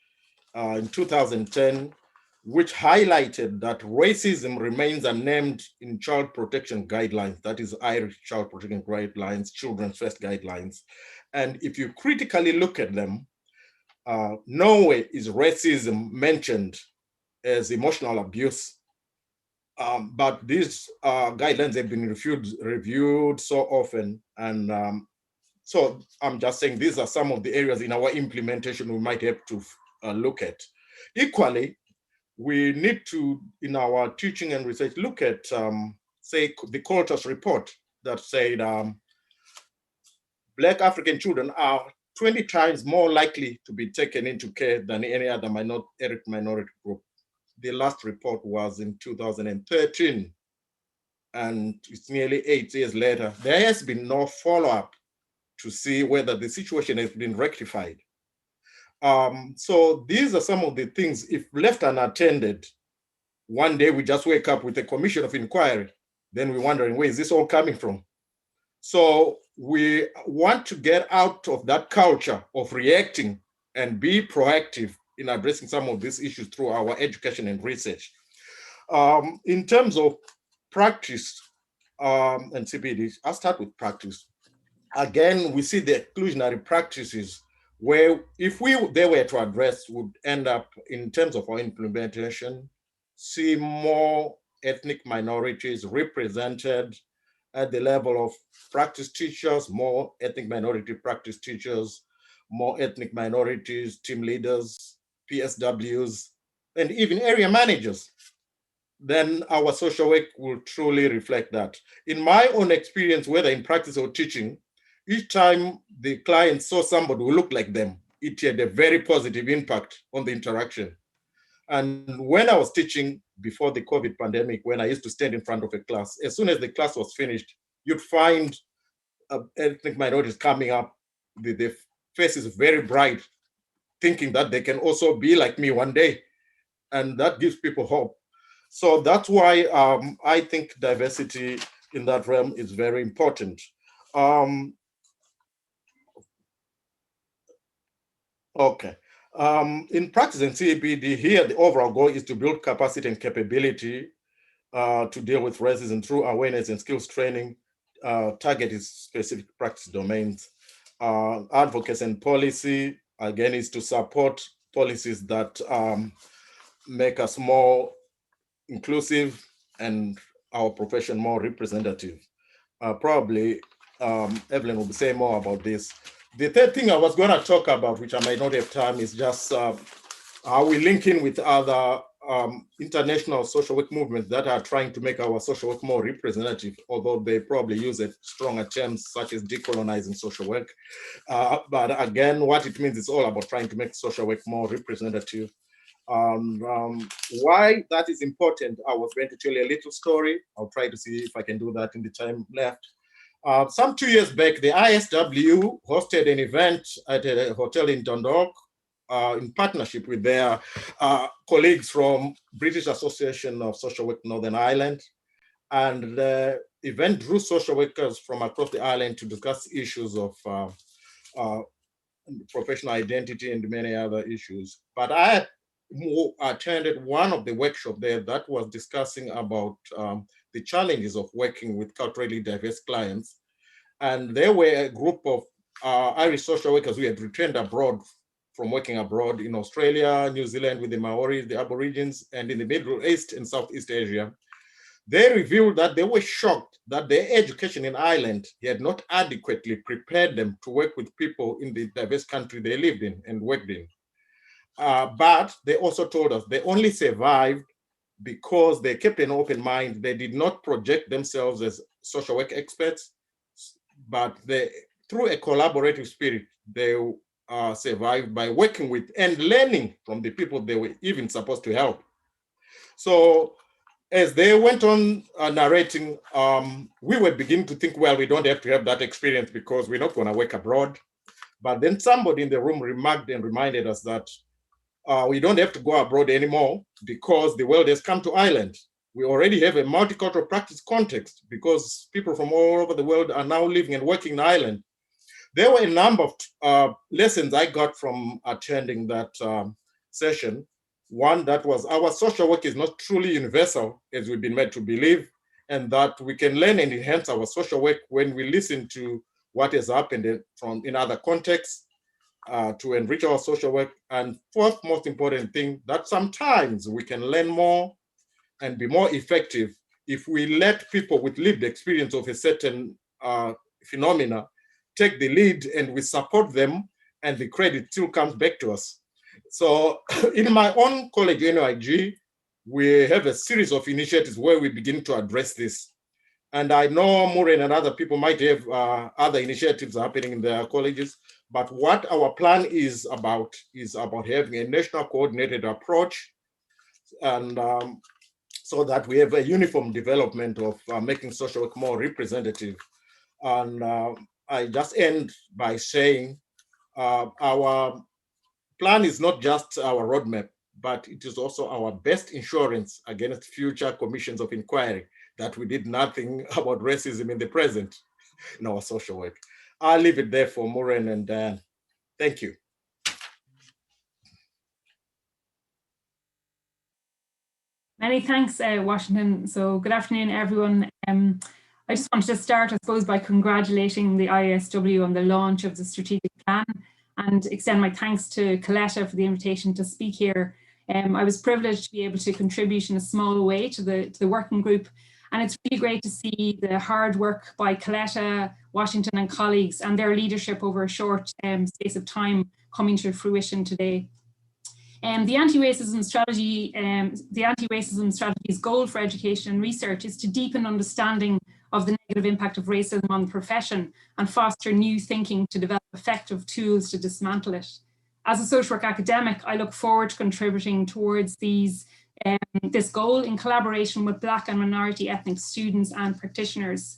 in 2010, which highlighted that racism remains unnamed in child protection guidelines, that is Irish child protection guidelines, children's first guidelines. And if you critically look at them, nowhere is racism mentioned as emotional abuse. But these guidelines have been reviewed so often. And so I'm just saying these are some of the areas in our implementation we might have to look at. Equally, we need to, in our teaching and research, look at, say, the Coulter's report that said Black African children are 20 times more likely to be taken into care than any other ethnic minority group. The last report was in 2013, and it's nearly 8 years later. There has been no follow-up to see whether the situation has been rectified. So these are some of the things, if left unattended, one day we just wake up with a commission of inquiry, then we're wondering, where is this all coming from? So we want to get out of that culture of reacting and be proactive in addressing some of these issues through our education and research. In terms of practice and CPD, I'll start with practice. Again, we see the exclusionary practices where if they were to address, would end up, in terms of our implementation, see more ethnic minorities represented at the level of practice teachers, more ethnic minority practice teachers, more ethnic minorities, team leaders, PSWs, and even area managers. Then our social work will truly reflect that. In my own experience, whether in practice or teaching, each time the client saw somebody who looked like them, it had a very positive impact on the interaction. And when I was teaching before the COVID pandemic, when I used to stand in front of a class, as soon as the class was finished, you'd find ethnic minorities coming up, the faces very bright, thinking that they can also be like me one day. And that gives people hope. So that's why I think diversity in that realm is very important. Okay. In practice and CAPD, here the overall goal is to build capacity and capability to deal with racism through awareness and skills training, targeted specific practice domains. Advocacy and policy, again, is to support policies that make us more inclusive and our profession more representative. Probably Evelyn will be saying more about this. The third thing I was going to talk about, which I might not have time, is just how we link in with other international social work movements that are trying to make our social work more representative, although they probably use a stronger terms such as decolonizing social work. But again, what it means is all about trying to make social work more representative. Why that is important, I was going to tell you a little story. I'll try to see if I can do that in the time left. Some 2 years back, the IASW hosted an event at a hotel in Dundalk in partnership with their colleagues from British Association of Social Work Northern Ireland. And the event drew social workers from across the island to discuss issues of professional identity and many other issues. But I attended one of the workshops there that was discussing about the challenges of working with culturally diverse clients. And there were a group of Irish social workers who had returned abroad from working abroad in Australia, New Zealand with the Maoris, the Aborigines, and in the Middle East and Southeast Asia. They revealed that they were shocked that their education in Ireland had not adequately prepared them to work with people in the diverse country they lived in and worked in. But they also told us they only survived because they kept an open mind. They did not project themselves as social work experts, but through a collaborative spirit, they survived by working with and learning from the people they were even supposed to help. So as they went on narrating, we were beginning to think, well, we don't have to have that experience because we're not going to work abroad. But then somebody in the room remarked and reminded us that we don't have to go abroad anymore because the world has come to Ireland. We already have a multicultural practice context because people from all over the world are now living and working in Ireland. There were a number of lessons I got from attending that session. One that was our social work is not truly universal as we've been made to believe, and that we can learn and enhance our social work when we listen to what has happened in other contexts to enrich our social work. And fourth most important thing, that sometimes we can learn more and be more effective if we let people with lived experience of a certain phenomena take the lead and we support them, and the credit still comes back to us. So in my own college, NYG, we have a series of initiatives where we begin to address this. And I know Maureen and other people might have other initiatives happening in their colleges, but what our plan is about having a national coordinated approach, and so that we have a uniform development of making social work more representative. And I just end by saying our plan is not just our roadmap, but it is also our best insurance against future commissions of inquiry that we did nothing about racism in the present in our social work. I'll leave it there for Maureen and Dan. Thank you. Many thanks, Washington. So good afternoon, everyone. I just wanted to start, I suppose, by congratulating the IASW on the launch of the strategic plan and extend my thanks to Coletta for the invitation to speak here. I was privileged to be able to contribute in a small way to the working group, and it's really great to see the hard work by Coletta, Washington and colleagues and their leadership over a short space of time coming to fruition today. The anti-racism strategy, the anti-racism strategy's goal for education and research is to deepen understanding of the negative impact of racism on the profession and foster new thinking to develop effective tools to dismantle it. As a social work academic, I look forward to contributing towards this goal in collaboration with Black and minority ethnic students and practitioners.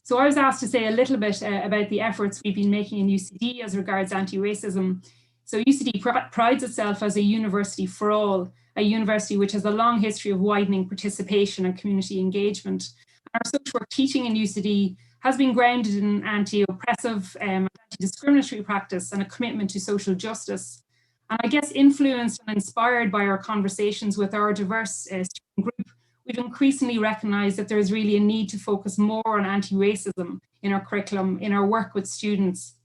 So I was asked to say a little bit about the efforts we've been making in UCD as regards anti-racism. So UCD prides itself as a university for all, a university which has a long history of widening participation and community engagement. Our social work teaching in UCD has been grounded in anti-oppressive, anti-discriminatory practice and a commitment to social justice. And I guess influenced and inspired by our conversations with our diverse student group, we've increasingly recognized that there is really a need to focus more on anti-racism in our curriculum, in our work with students,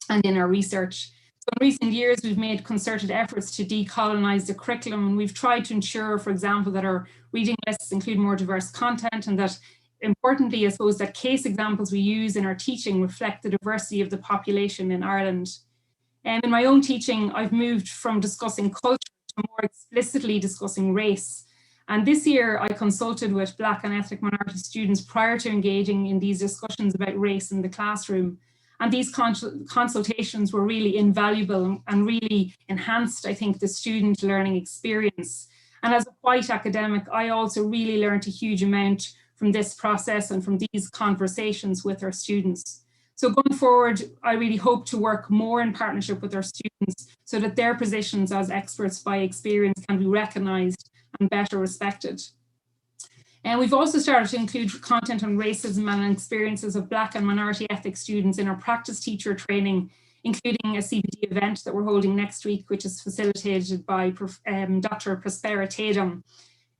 and in our research. So in recent years, we've made concerted efforts to decolonize the curriculum, and we've tried to ensure, for example, that our reading lists include more diverse content and that importantly, I suppose that case examples we use in our teaching reflect the diversity of the population in Ireland. And in my own teaching, I've moved from discussing culture to more explicitly discussing race. And this year I consulted with Black and ethnic minority students prior to engaging in these discussions about race in the classroom. And these consultations were really invaluable and really enhanced, I think, the student learning experience. And as a white academic, I also really learned a huge amount from this process and from these conversations with our students. So going forward, I really hope to work more in partnership with our students so that their positions as experts by experience can be recognised and better respected. And we've also started to include content on racism and experiences of Black and minority ethnic students in our practice teacher training, including a CPD event that we're holding next week, which is facilitated by Dr. Prospera Tatum.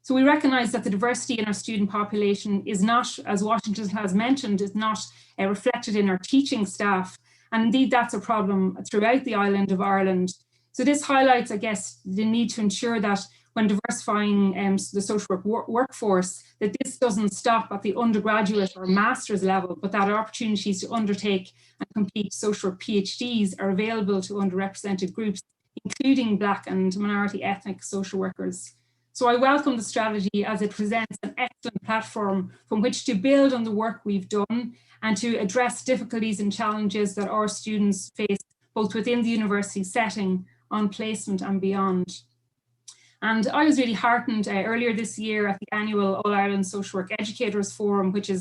So we recognise that the diversity in our student population is not, as Washington has mentioned, is not reflected in our teaching staff. And indeed, that's a problem throughout the island of Ireland. So this highlights, I guess, the need to ensure that when diversifying the social work workforce, that this doesn't stop at the undergraduate or master's level, but that opportunities to undertake and complete social work PhDs are available to underrepresented groups, including Black and minority ethnic social workers. So I welcome the strategy as it presents an excellent platform from which to build on the work we've done and to address difficulties and challenges that our students face both within the university setting, on placement and beyond. And I was really heartened earlier this year at the annual All-Ireland Social Work Educators Forum, which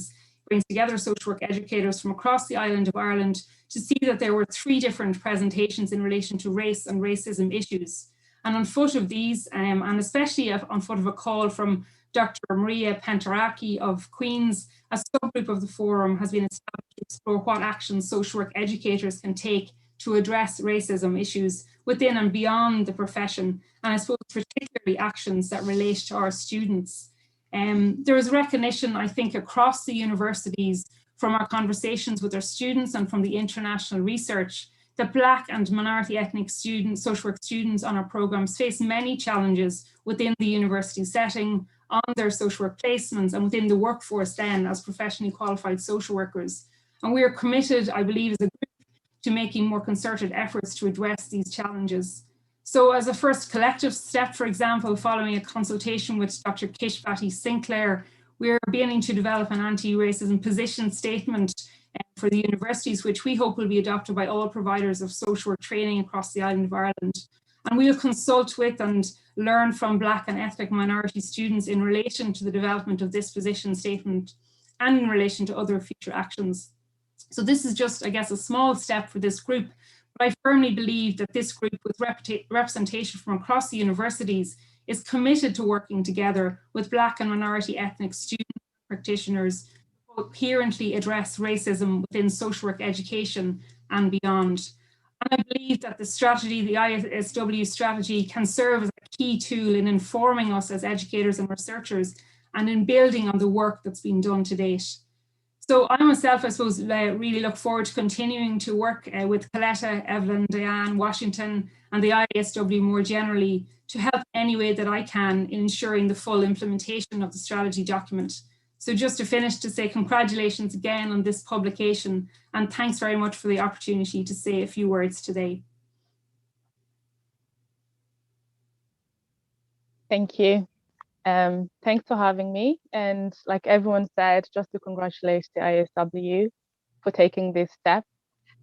brings together social work educators from across the island of Ireland, to see that there were 3 different presentations in relation to race and racism issues. And on foot of these, and especially on foot of a call from Dr. Maria Pentaraki of Queen's, a subgroup of the forum has been established to explore what actions social work educators can take to address racism issues within and beyond the profession, and I suppose particularly actions that relate to our students. There is recognition, I think, across the universities from our conversations with our students and from the international research that Black and minority ethnic students, social work students on our programs face many challenges within the university setting, on their social work placements and within the workforce then as professionally qualified social workers. And we are committed, I believe, as a group to making more concerted efforts to address these challenges. So as a first collective step, for example, following a consultation with Dr. Kishpati Sinclair, we're beginning to develop an anti-racism position statement for the universities, which we hope will be adopted by all providers of social work training across the island of Ireland. And we'll consult with and learn from Black and ethnic minority students in relation to the development of this position statement and in relation to other future actions. So this is just, I guess, a small step for this group, but I firmly believe that this group with representation from across the universities is committed to working together with Black and minority ethnic student practitioners to coherently address racism within social work education and beyond. And I believe that the strategy, the IASW strategy, can serve as a key tool in informing us as educators and researchers and in building on the work that's been done to date. So I myself, I suppose, really look forward to continuing to work with Coletta, Evelyn, Diane, Washington, and the IASW more generally to help any way that I can in ensuring the full implementation of the strategy document. So just to finish, to say congratulations again on this publication, and thanks very much for the opportunity to say a few words today. Thank you. Thanks for having me. And like everyone said, just to congratulate the IASW for taking this step.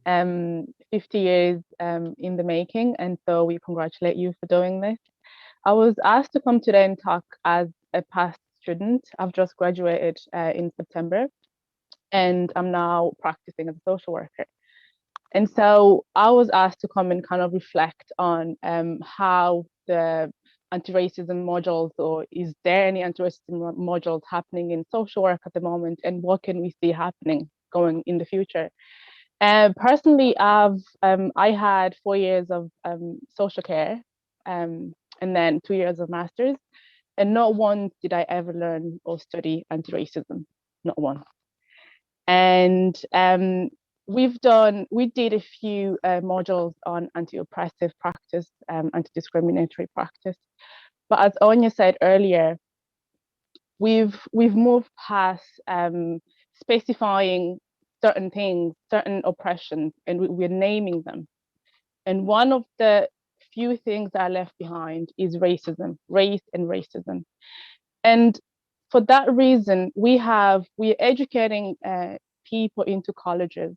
50 years in the making, and so we congratulate you for doing this. I was asked to come today and talk as a past student. I've just graduated in September, and I'm now practicing as a social worker. And so I was asked to come and kind of reflect on how the anti-racism modules, or is there any anti-racism modules happening in social work at the moment, and what can we see happening going in the future? Personally, I had 4 years of social care and then 2 years of master's, and not once did I ever learn or study anti-racism, not once. And we did a few modules on anti-oppressive practice, anti-discriminatory practice. But as Anya said earlier, we've moved past specifying certain things, certain oppressions, and we're naming them. And one of the few things that are left behind is racism, race and racism. And for that reason, we're educating people into colleges,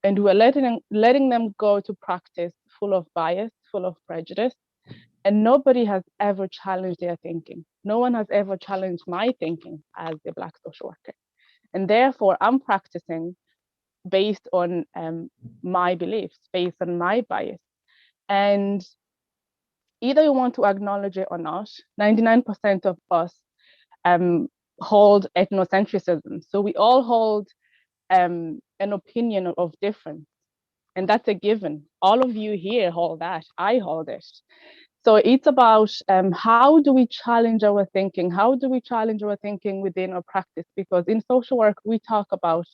and we're letting them go to practice full of bias, full of prejudice, and nobody has ever challenged their thinking. No one has ever challenged my thinking as a Black social worker. And therefore, I'm practicing based on my beliefs, based on my bias. And either you want to acknowledge it or not, 99% of us hold ethnocentrism. So we all hold an opinion of difference. And that's a given. All of you here hold that. I hold it. So it's about how do we challenge our thinking? How do we challenge our thinking within our practice? Because in social work, we talk about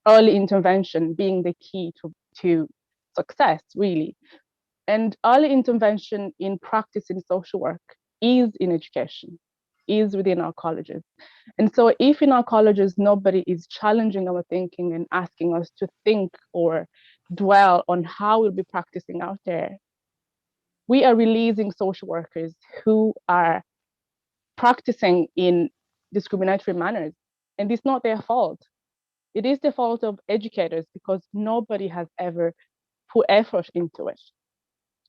early intervention being the key to success, really. And early intervention in practice in social work is in education, is within our colleges. And so if in our colleges, nobody is challenging our thinking and asking us to think or dwell on how we'll be practicing out there, we are releasing social workers who are practicing in discriminatory manners. And it's not their fault. It is the fault of educators because nobody has ever put effort into it.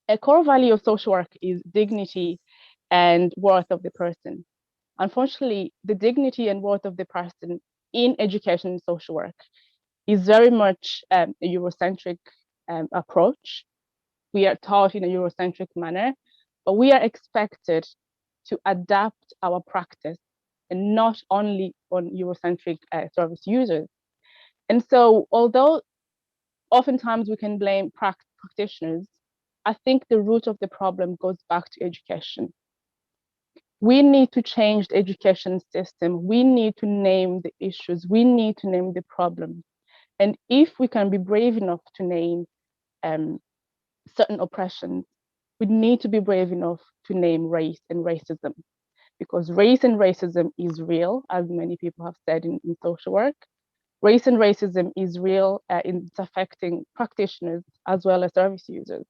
A core value of social work is dignity and worth of the person. Unfortunately, the dignity and worth of the person in education and social work is very much a Eurocentric approach. We are taught in a Eurocentric manner, but we are expected to adapt our practice and not only on Eurocentric service users. And so, although oftentimes we can blame practitioners, I think the root of the problem goes back to education. We need to change the education system. We need to name the issues. We need to name the problems. And if we can be brave enough to name certain oppressions, we need to be brave enough to name race and racism, because race and racism is real, as many people have said in social work. Race and racism is real, it's affecting practitioners as well as service users.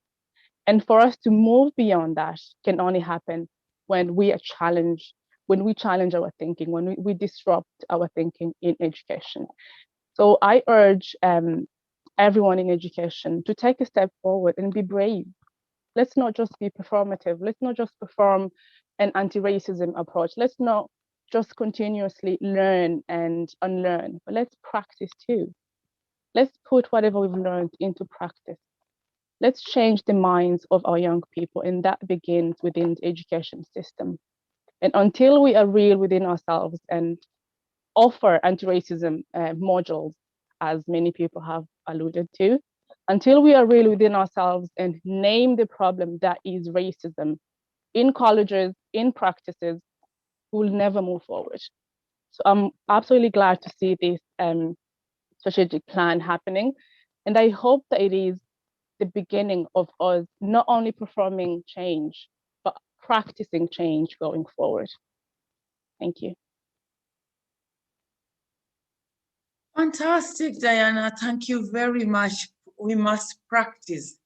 And for us to move beyond that can only happen when we are challenged, when we challenge our thinking, when we disrupt our thinking in education. So I urge everyone in education to take a step forward and be brave. Let's not just be performative. Let's not just perform an anti-racism approach. Let's not just continuously learn and unlearn, but let's practice too. Let's put whatever we've learned into practice. Let's change the minds of our young people, and that begins within the education system. And until we are real within ourselves and offer anti-racism modules, as many people have alluded to, until we are real within ourselves and name the problem that is racism in colleges, in practices, we will never move forward. So I'm absolutely glad to see this strategic plan happening. And I hope that it is the beginning of us not only performing change, but practicing change going forward. Thank you. Fantastic, Diana. Thank you very much. We must practice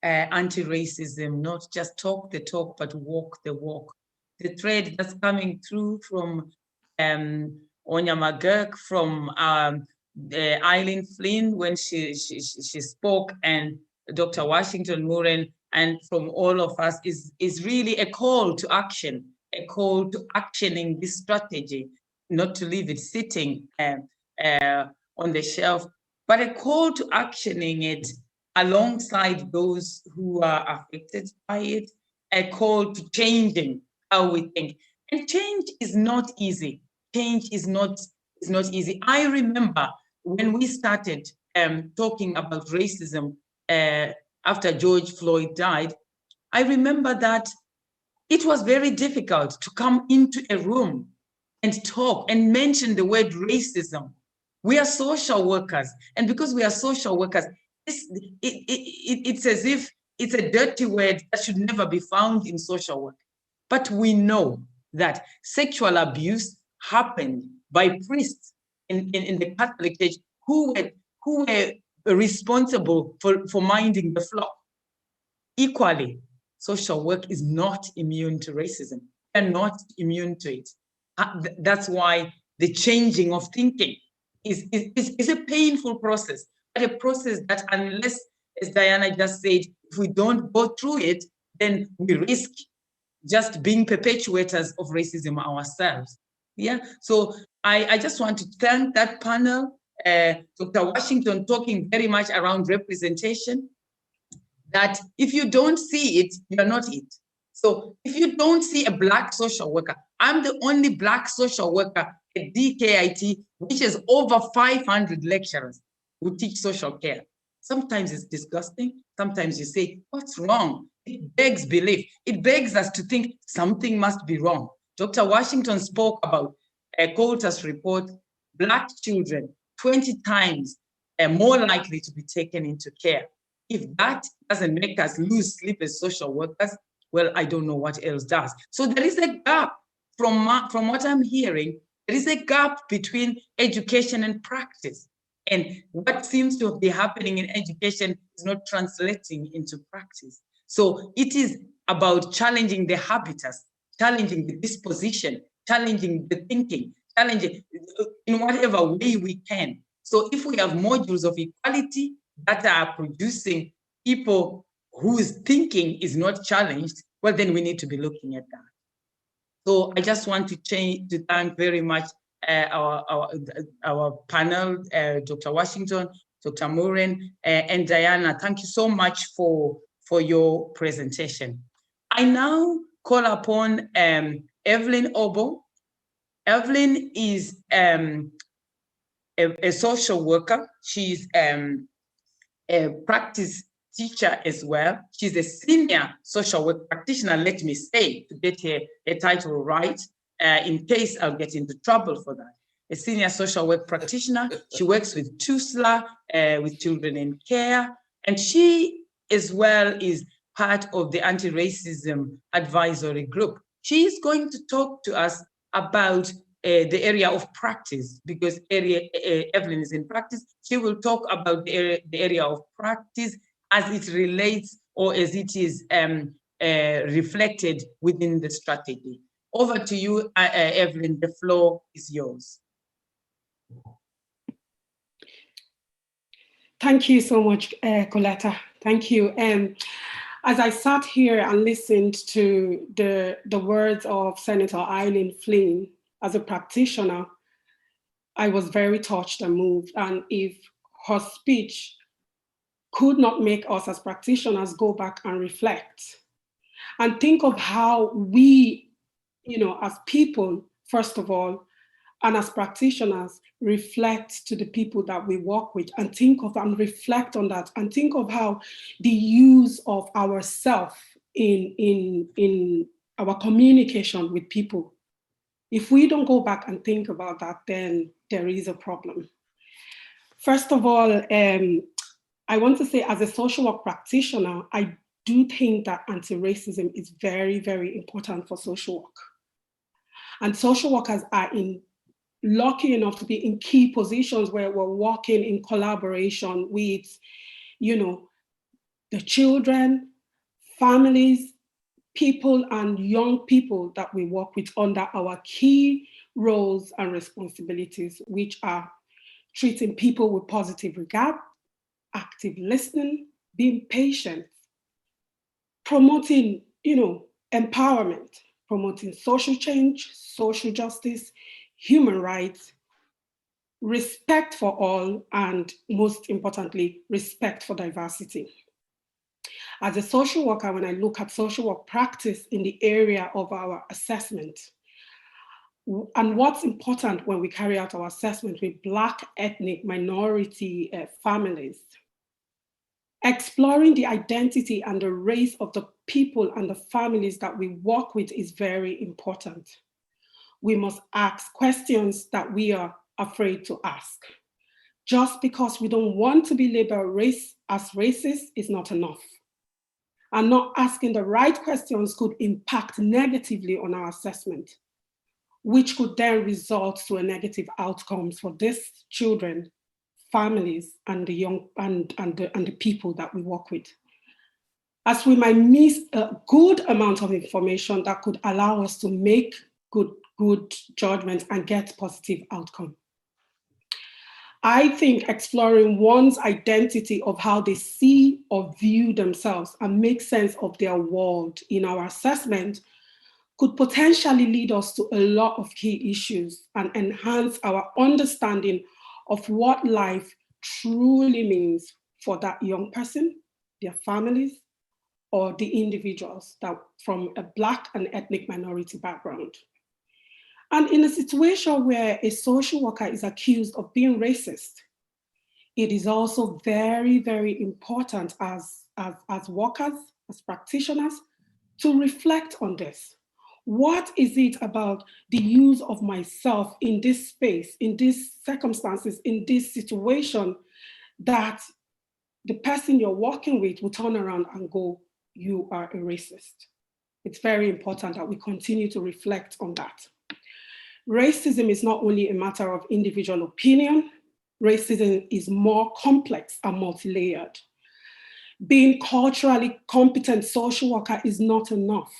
anti-racism, not just talk the talk, but walk the walk. The thread that's coming through from Onya McGurk, from Eileen Flynn when she spoke, and Dr. Washington Moran, and from all of us is really a call to action, a call to actioning this strategy, not to leave it sitting on the shelf, but a call to actioning it alongside those who are affected by it, a call to changing how we think. And change is not easy. Change is not easy. I remember when we started talking about racism after George Floyd died, I remember that it was very difficult to come into a room and talk and mention the word racism. We are social workers, and because we are social workers, it's as if it's a dirty word that should never be found in social work. But we know that sexual abuse happened by priests in the Catholic Church who were responsible for minding the flock. Equally, social work is not immune to racism. They're not immune to it. That's why the changing of thinking is a painful process, but a process that, unless, as Diana just said, if we don't go through it, then we risk just being perpetuators of racism ourselves. Yeah, so I just want to thank that panel, Dr. Washington talking very much around representation, that if you don't see it, you're not it. So if you don't see a Black social worker, I'm the only Black social worker at DKIT, which is over 500 lecturers who teach social care. Sometimes it's disgusting. Sometimes you say, what's wrong? It begs belief. It begs us to think something must be wrong. Dr. Washington spoke about a Coulter's report, Black children 20 times more likely to be taken into care. If that doesn't make us lose sleep as social workers, well, I don't know what else does. So there is a gap from what I'm hearing. There is a gap between education and practice. And what seems to be happening in education is not translating into practice. So it is about challenging the habitus, challenging the disposition, challenging the thinking, challenging in whatever way we can. So if we have modules of equality that are producing people whose thinking is not challenged, well, then we need to be looking at that. So I just want to thank very much our panel, Dr. Washington, Dr. Moran, and Diana. Thank you so much for your presentation. I now call upon Evelyn Obo. Evelyn is a social worker. She's a practice teacher as well. She's a senior social work practitioner, let me say, to get her title right, in case I'll get into trouble for that. A senior social work practitioner. She works with TUSLA, with children in care, and she as well is part of the anti-racism advisory group. She's going to talk to us about the area of practice, because Evelyn is in practice. She will talk about the area of practice as it relates, or as it is reflected within the strategy. Over to you, Evelyn, the floor is yours. Thank you so much, Coletta. Thank you. As I sat here and listened to the words of Senator Eileen Flynn as a practitioner, I was very touched and moved. And if her speech could not make us as practitioners go back and reflect and think of how we, as people, first of all, and as practitioners, reflect to the people that we work with, and think of and reflect on that, and think of how the use of ourself in our communication with people. If we don't go back and think about that, then there is a problem. First of all, I want to say, as a social work practitioner, I do think that anti-racism is very, very important for social work. And social workers are lucky enough to be in key positions where we're working in collaboration with, the children, families, people, and young people that we work with under our key roles and responsibilities, which are treating people with positive regard, active listening, being patient, promoting, empowerment, promoting social change, social justice, human rights, respect for all, and most importantly, respect for diversity. As a social worker, when I look at social work practice in the area of our assessment, and what's important when we carry out our assessment with Black ethnic minority families, exploring the identity and the race of the people and the families that we work with is very important. We must ask questions that we are afraid to ask. Just because we don't want to be labeled as racist is not enough. And not asking the right questions could impact negatively on our assessment. which could then result to a negative outcomes for these children, families, and the young and the people that we work with. As we might miss a good amount of information that could allow us to make good judgments and get positive outcome. I think exploring one's identity of how they see or view themselves and make sense of their world in our assessment could potentially lead us to a lot of key issues and enhance our understanding of what life truly means for that young person, their families, or the individuals that from a Black and ethnic minority background. And in a situation where a social worker is accused of being racist, it is also very, very important as workers, as practitioners, to reflect on this. What is it about the use of myself in this space, in these circumstances, in this situation, that the person you're working with will turn around and go, you are a racist? It's very important that we continue to reflect on that. Racism is not only a matter of individual opinion, racism is more complex and multi-layered. Being culturally competent social worker is not enough.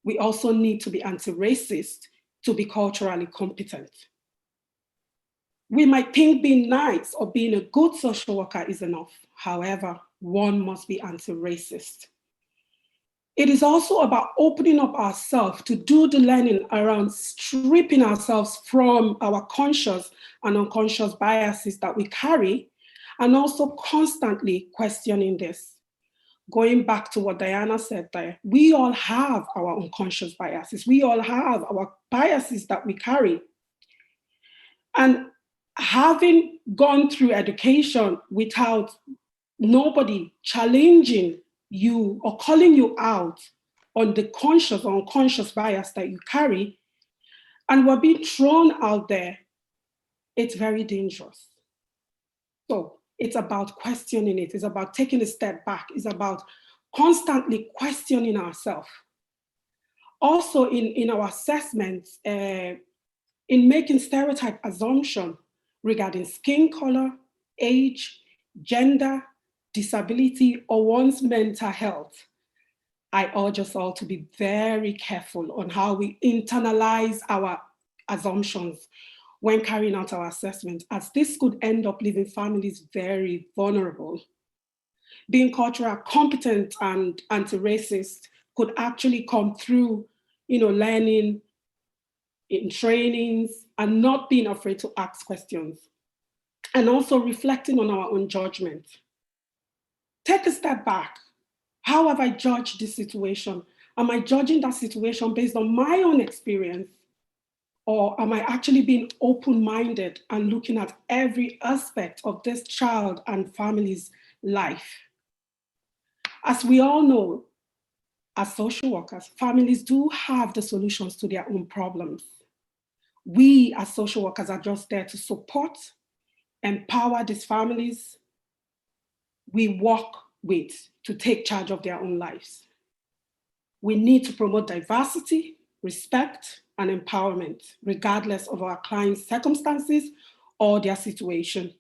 We also need to be anti-racist to be culturally competent. We might think being nice or being a good social worker is enough. However, one must be anti-racist. It is also about opening up ourselves to do the learning around stripping ourselves from our conscious and unconscious biases that we carry, and also constantly questioning this. Going back to what Diana said there, we all have our unconscious biases. We all have our biases that we carry. And having gone through education without nobody challenging you or calling you out on the conscious or unconscious bias that you carry, and we're being thrown out there, it's very dangerous. So it's about questioning it. It's about taking a step back. It's about constantly questioning ourselves. Also in our assessments, in making stereotype assumption regarding skin color, age, gender, disability, or one's mental health, I urge us all to be very careful on how we internalize our assumptions when carrying out our assessment, as this could end up leaving families very vulnerable. Being cultural competent and anti-racist could actually come through, learning in trainings and not being afraid to ask questions, and also reflecting on our own judgment. Take a step back. How have I judged this situation? Am I judging that situation based on my own experience? Or am I actually being open-minded and looking at every aspect of this child and family's life? As we all know, as social workers, families do have the solutions to their own problems. We as social workers are just there to support, empower these families we work with to take charge of their own lives. We need to promote diversity, respect, and empowerment, regardless of our clients' circumstances or their situation.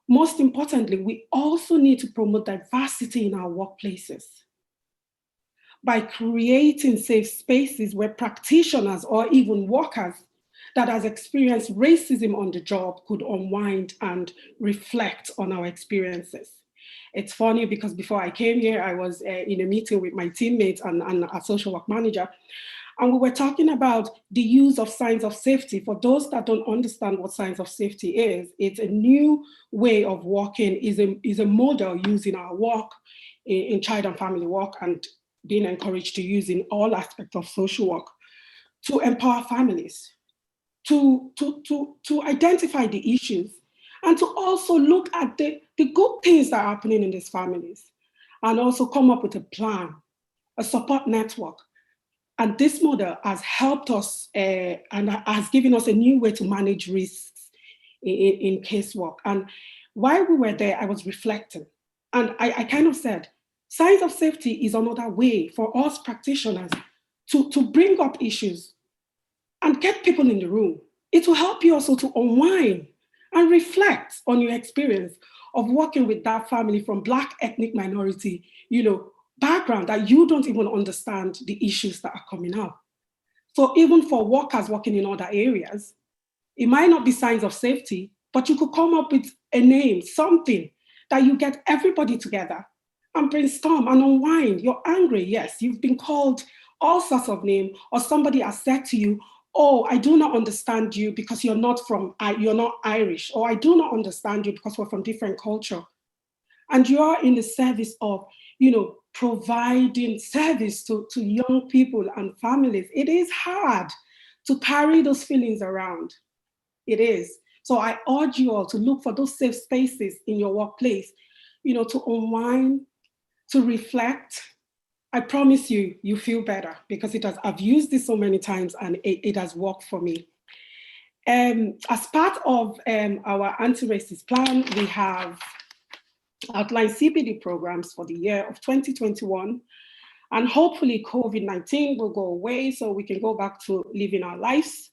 Most importantly, we also need to promote diversity in our workplaces by creating safe spaces where practitioners or even workers that has experienced racism on the job could unwind and reflect on our experiences. It's funny because before I came here, I was in a meeting with my teammates and a social work manager, and we were talking about the use of signs of safety. For those that don't understand what signs of safety is, it's a new way of working, is a model used in our work, in child and family work, and being encouraged to use in all aspects of social work to empower families, to identify the issues, and to also look at the good things that are happening in these families, and also come up with a plan, a support network. And this model has helped us and has given us a new way to manage risks in casework. And while we were there, I was reflecting, and I kind of said, signs of safety is another way for us practitioners to bring up issues and get people in the room. It will help you also to unwind and reflect on your experience of working with that family from Black ethnic minority, background, that you don't even understand the issues that are coming up. So even for workers working in other areas, it might not be signs of safety, but you could come up with a name, something that you get everybody together and brainstorm and unwind. You're angry, yes, you've been called all sorts of names, or somebody has said to you, oh, I do not understand you because you're not Irish, or I do not understand you because we're from different culture. And you are in the service of, providing service to young people and families. It is hard to carry those feelings around. It is. So I urge you all to look for those safe spaces in your workplace, to unwind, to reflect. I promise you, you feel better, because I've used this so many times and it has worked for me. As part of our anti-racist plan, we have outlined CPD programs for the year of 2021. And hopefully COVID-19 will go away so we can go back to living our lives.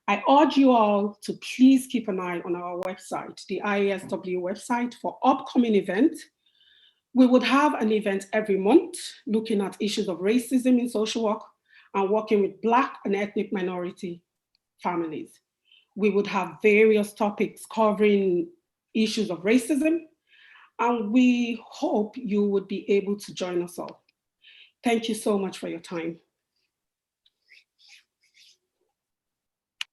I urge you all to please keep an eye on our website, the IASW website, for upcoming events. We would have an event every month looking at issues of racism in social work and working with Black and ethnic minority families. We would have various topics covering issues of racism, and we hope you would be able to join us all. Thank you so much for your time.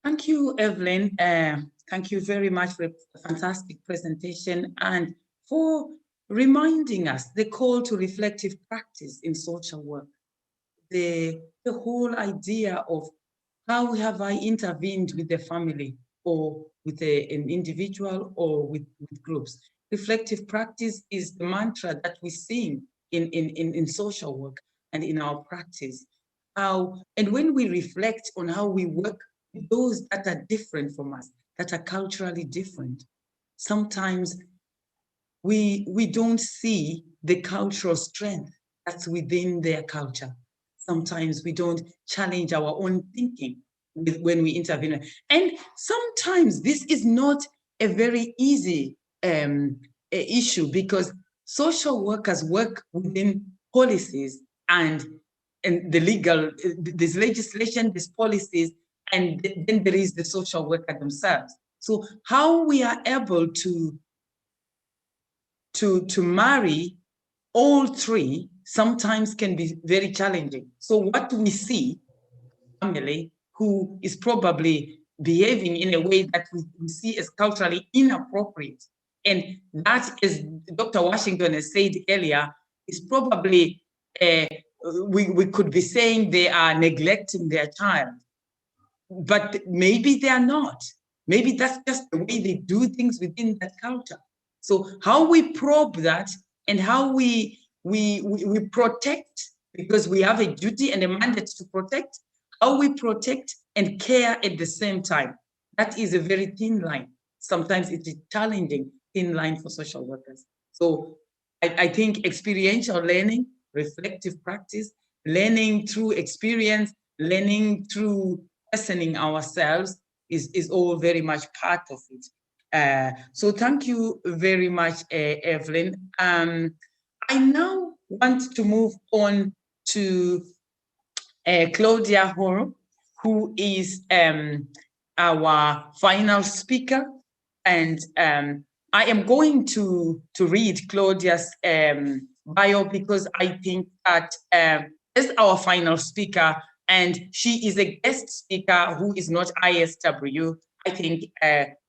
Thank you, Evelyn. Thank you very much for a fantastic presentation and for reminding us the call to reflective practice in social work. The whole idea of how have I intervened with the family or with an individual or with groups. Reflective practice is the mantra that we sing in social work and in our practice. And when we reflect on how we work with those that are different from us, that are culturally different, sometimes we don't see the cultural strength that's within their culture. Sometimes we don't challenge our own thinking when we intervene. And sometimes this is not a very easy issue, because social workers work within policies and the legal, there's legislation, there's policies, and then there is the social worker themselves. So how we are able to marry all three sometimes can be very challenging. So what we see, family who is probably behaving in a way that we see as culturally inappropriate, and that, as Dr. Washington has said earlier, is probably, we could be saying they are neglecting their child, but maybe they are not. Maybe that's just the way they do things within that culture. So how we probe that and how we protect, because we have a duty and a mandate to protect, how we protect and care at the same time. That is a very thin line. Sometimes it's a challenging thin line for social workers. So I think experiential learning, reflective practice, learning through experience, learning through questioning ourselves is all very much part of it. So thank you very much, Evelyn. I now want to move on to Claudia Horo, who is our final speaker. And I am going to read Claudia's bio, because I think that as our final speaker, and she is a guest speaker who is not IASW, I think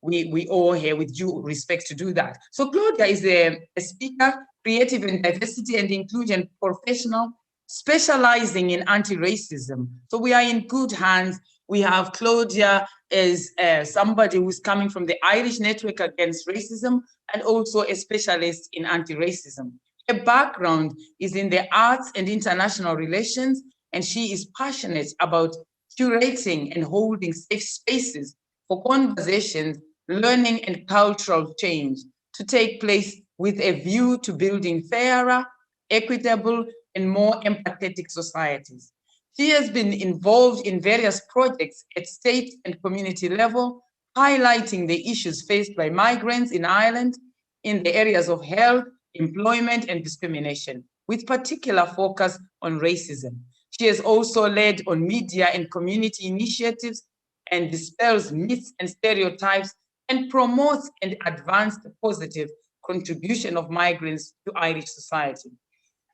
we all here with due respect to do that. So Claudia is a speaker, creative and diversity and inclusion professional, specializing in anti-racism. So we are in good hands. We have Claudia as somebody who's coming from the Irish Network Against Racism and also a specialist in anti-racism. Her background is in the arts and international relations, and she is passionate about curating and holding safe spaces for conversations, learning, and cultural change to take place with a view to building fairer, equitable, and more empathetic societies. She has been involved in various projects at state and community level, highlighting the issues faced by migrants in Ireland in the areas of health, employment, and discrimination, with particular focus on racism. She has also led on media and community initiatives and dispels myths and stereotypes and promotes and advances the positive contribution of migrants to Irish society.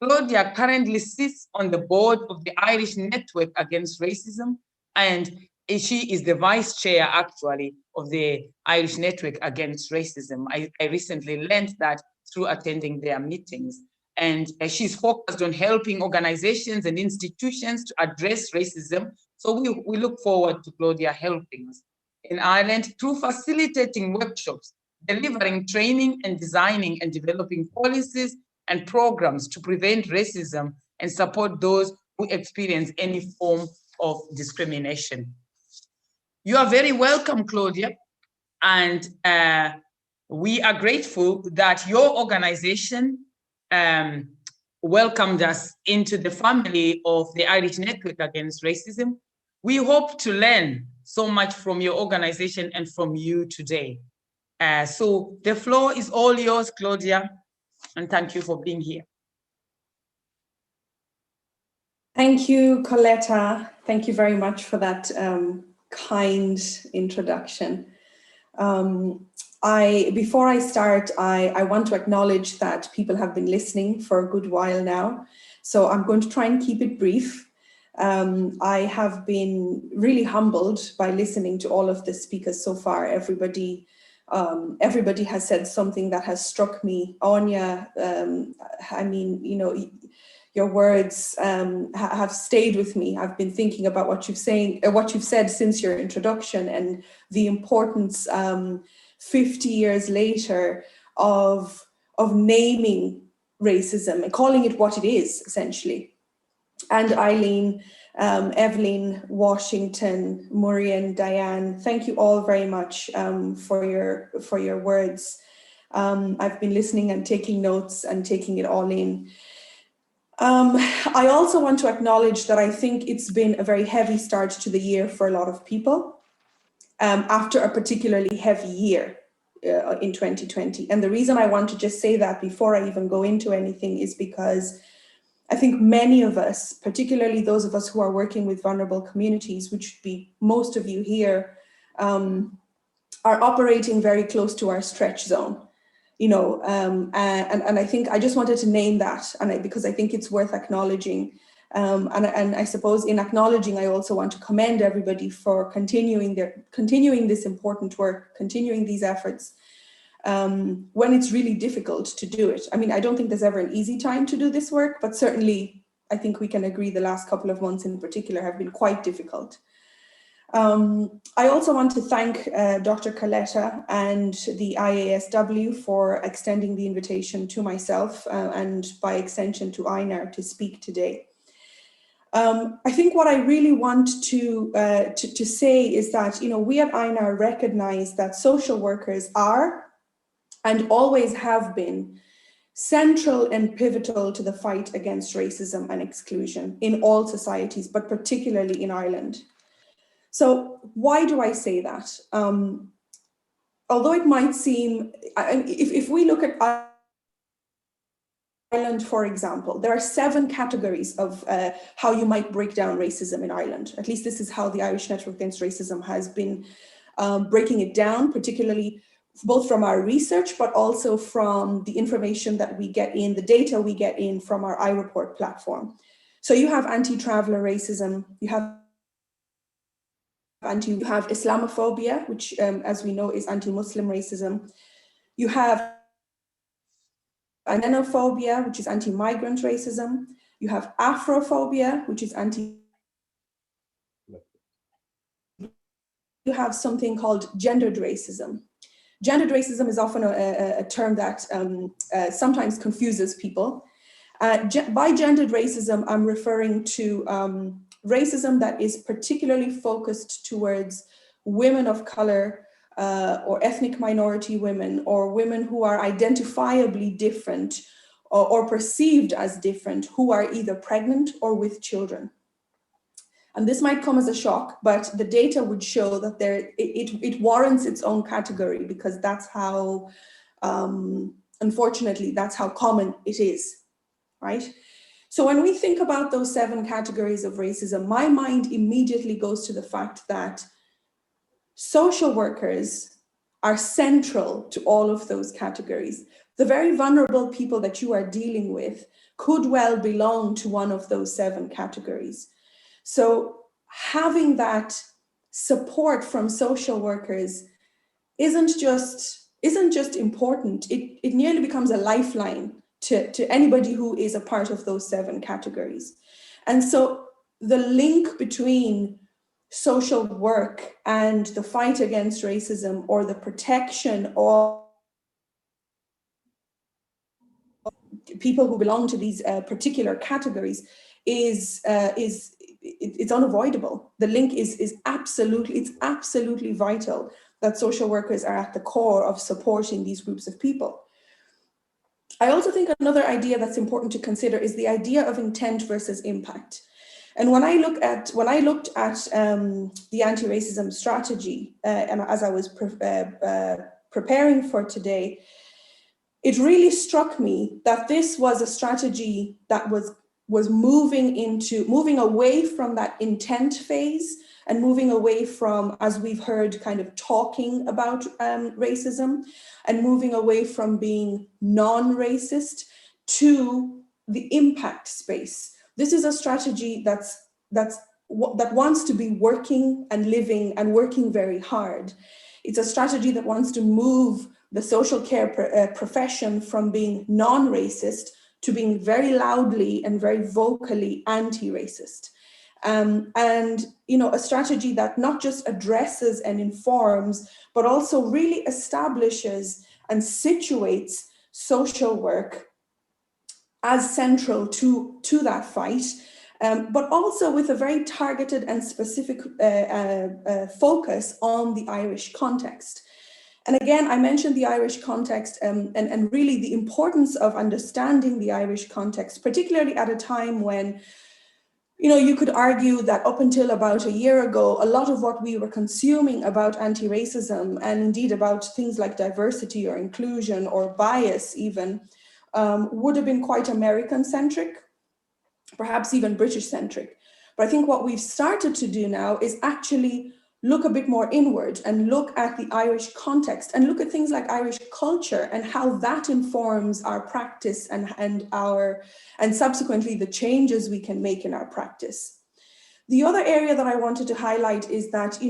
Claudia currently sits on the board of the Irish Network Against Racism, and she is the vice chair, actually, of the Irish Network Against Racism. I recently learned that through attending their meetings. And she's focused on helping organizations and institutions to address racism. So we look forward to Claudia helping us in Ireland through facilitating workshops, delivering training and designing and developing policies and programs to prevent racism and support those who experience any form of discrimination. You are very welcome, Claudia, and we are grateful that your organization welcomed us into the family of the Irish Network Against Racism. We hope to learn so much from your organization and from you today. So the floor is all yours, Claudia, and thank you for being here. Thank you, Coletta. Thank you very much for that kind introduction. Before I start, I want to acknowledge that people have been listening for a good while now. So I'm going to try and keep it brief. I have been really humbled by listening to all of the speakers so far. Everybody has said something that has struck me. Anya, I mean, you know, your words have stayed with me. I've been thinking about what you've said since your introduction, and the importance 50 years later of naming racism and calling it what it is, essentially. And Eileen, Evelyn, Washington, Murian, Diane, thank you all very much for your words. I've been listening and taking notes and taking it all in. I also want to acknowledge that I think it's been a very heavy start to the year for a lot of people after a particularly heavy year in 2020. And the reason I want to just say that before I even go into anything is because I think many of us, particularly those of us who are working with vulnerable communities, which would be most of you here, are operating very close to our stretch zone. You know, and I think I just wanted to name that, because I think it's worth acknowledging. And I suppose in acknowledging, I also want to commend everybody for continuing this important work, continuing these efforts when it's really difficult to do it. I mean, I don't think there's ever an easy time to do this work, but certainly I think we can agree the last couple of months in particular have been quite difficult. I also want to thank Dr. Coletta and the IASW for extending the invitation to myself and by extension to Einar to speak today. I think what I really want to say is that, you know, we at Einar recognize that social workers are and always have been central and pivotal to the fight against racism and exclusion in all societies, but particularly in Ireland. So why do I say that? Although it might seem, if we look at Ireland, for example, there are 7 categories of how you might break down racism in Ireland. At least this is how the Irish Network Against Racism has been breaking it down, particularly both from our research, but also from the information that we get in, the data we get in from our iReport platform. So you have anti-traveler racism, you have Islamophobia, which, as we know, is anti-Muslim racism. You have xenophobia, which is anti-migrant racism. You have Afrophobia, which is You have something called gendered racism. Gendered racism is often a term that sometimes confuses people. By gendered racism, I'm referring to racism that is particularly focused towards women of color or ethnic minority women, or women who are identifiably different or perceived as different, who are either pregnant or with children. And this might come as a shock, but the data would show that it warrants its own category, because that's how, unfortunately, that's how common it is, right? So when we think about those 7 categories of racism, my mind immediately goes to the fact that social workers are central to all of those categories. The very vulnerable people that you are dealing with could well belong to one of those 7 categories. So having that support from social workers isn't just important, it nearly becomes a lifeline to anybody who is a part of those 7 categories. And so the link between social work and the fight against racism, or the protection of people who belong to these particular categories, it's unavoidable. The link is absolutely vital that social workers are at the core of supporting these groups of people. I also think another idea that's important to consider is the idea of intent versus impact. And when I looked at the anti-racism strategy, and as I was preparing for today, it really struck me that this was a strategy that was moving away from that intent phase, and moving away from, as we've heard, kind of talking about racism, and moving away from being non-racist to the impact space. This is a strategy that wants to be working and living and working very hard. It's a strategy that wants to move the social care profession from being non-racist to being very loudly and very vocally anti-racist. And a strategy that not just addresses and informs, but also really establishes and situates social work as central to that fight, but also with a very targeted and specific focus on the Irish context. And again, I mentioned the Irish context, and really the importance of understanding the Irish context, particularly at a time when, you could argue that up until about a year ago, a lot of what we were consuming about anti-racism, and indeed about things like diversity or inclusion or bias even, would have been quite American-centric, perhaps even British-centric. But I think what we've started to do now is actually look a bit more inward and look at the Irish context, and look at things like Irish culture and how that informs our practice and subsequently the changes we can make in our practice. The other area that I wanted to highlight is that,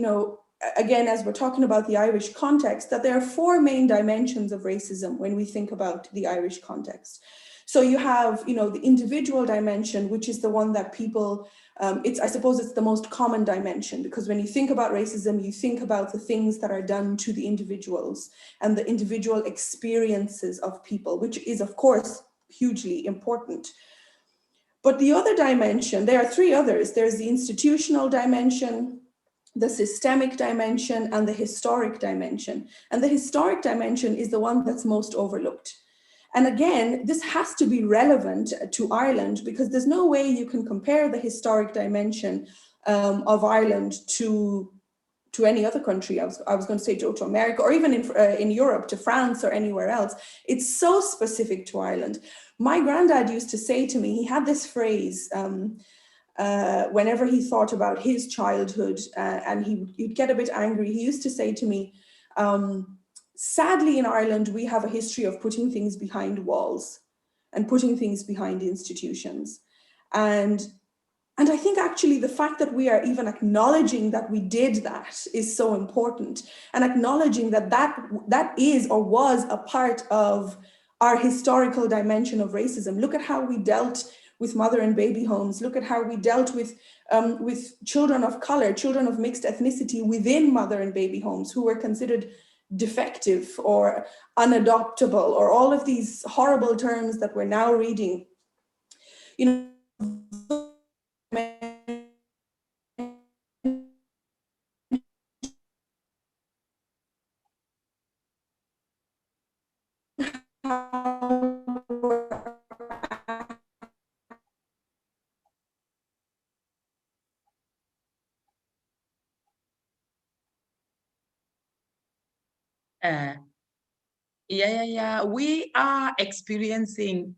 again, as we're talking about the Irish context, that there are 4 main dimensions of racism when we think about the Irish context. So you have, the individual dimension, which is the one that people, I suppose it's the most common dimension, because when you think about racism, you think about the things that are done to the individuals and the individual experiences of people, which is, of course, hugely important. But the other dimension, there are 3 others. There's the institutional dimension, the systemic dimension, and the historic dimension. And the historic dimension is the one that's most overlooked. And again, this has to be relevant to Ireland, because there's no way you can compare the historic dimension of Ireland to any other country. I was going to say to America, or even in Europe, to France or anywhere else. It's so specific to Ireland. My granddad used to say to me, he had this phrase whenever he thought about his childhood, and he'd get a bit angry. He used to say to me, sadly in Ireland, we have a history of putting things behind walls and putting things behind institutions. And I think actually the fact that we are even acknowledging that we did that is so important, and acknowledging that is or was a part of our historical dimension of racism. Look at how we dealt with mother and baby homes. Look at how we dealt with children of color, children of mixed ethnicity within mother and baby homes who were considered defective or unadoptable, or all of these horrible terms that we're now reading. Yeah. We are experiencing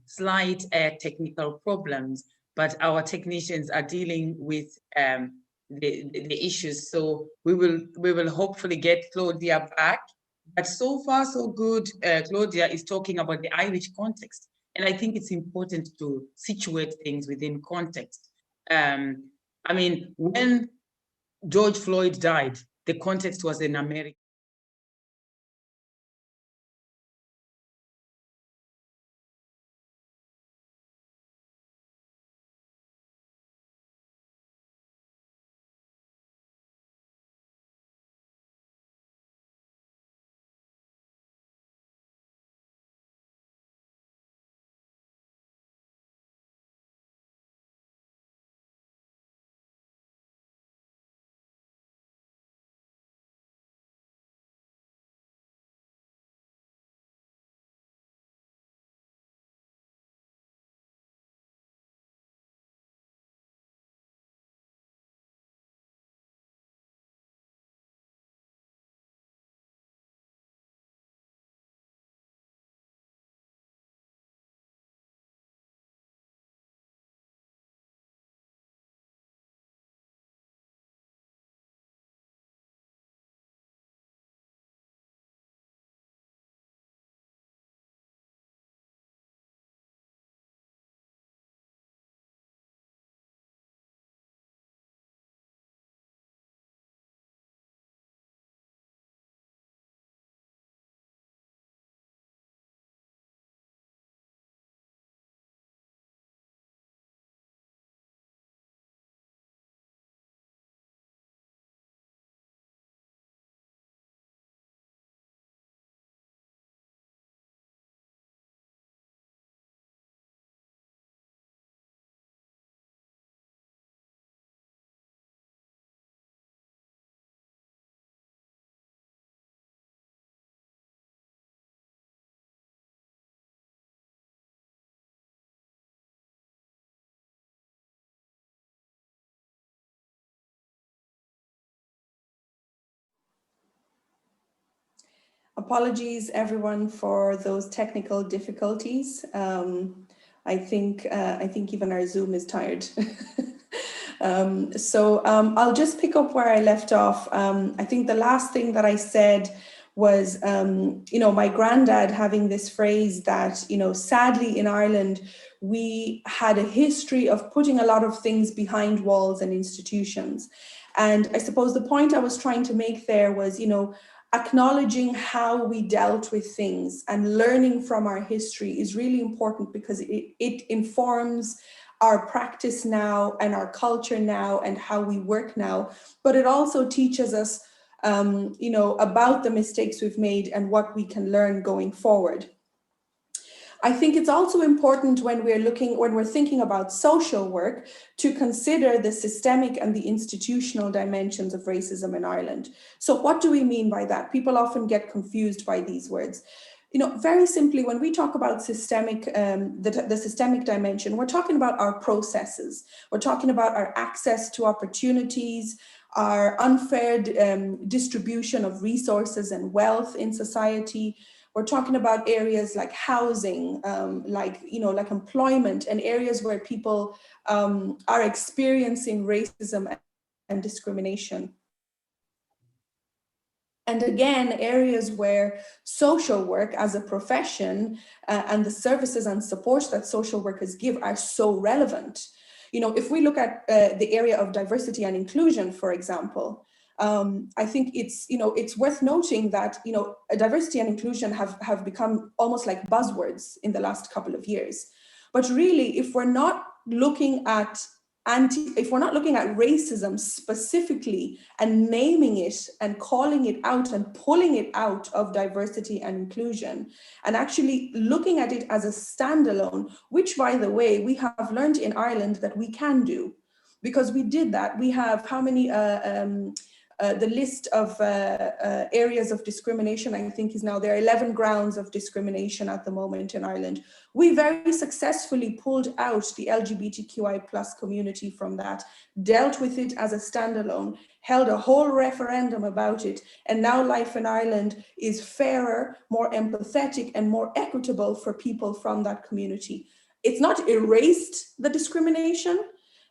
slight technical problems, but our technicians are dealing with the issues. So we will hopefully get Claudia back. But so far, so good. Claudia is talking about the Irish context. And I think it's important to situate things within context. I mean, when George Floyd died, the context was in America. Apologies, everyone, for those technical difficulties. I think even our Zoom is tired. I'll just pick up where I left off. I think the last thing that I said was, my granddad having this phrase that, sadly in Ireland, we had a history of putting a lot of things behind walls and institutions. And I suppose the point I was trying to make there was, acknowledging how we dealt with things and learning from our history is really important, because it informs our practice now and our culture now and how we work now. But it also teaches us, about the mistakes we've made and what we can learn going forward. I think it's also important when we're thinking about social work to consider the systemic and the institutional dimensions of racism in Ireland. So what do we mean by that? People often get confused by these words. Very simply, when we talk about systemic, the systemic dimension, we're talking about our processes. We're talking about our access to opportunities, our unfair distribution of resources and wealth in society. We're talking about areas like housing, like employment, and areas where people are experiencing racism and discrimination. And again, areas where social work as a profession and the services and supports that social workers give are so relevant. If we look at the area of diversity and inclusion, for example, I think it's worth noting that diversity and inclusion have become almost like buzzwords in the last couple of years. But really, if we're not looking at racism specifically and naming it and calling it out and pulling it out of diversity and inclusion, and actually looking at it as a standalone, which, by the way, we have learned in Ireland that we can do, because we did that. We have how many the list of areas of discrimination, I think is now, there are 11 grounds of discrimination at the moment in Ireland. We very successfully pulled out the LGBTQI+ community from that, dealt with it as a standalone, held a whole referendum about it, and now life in Ireland is fairer, more empathetic, and more equitable for people from that community. It's not erased the discrimination,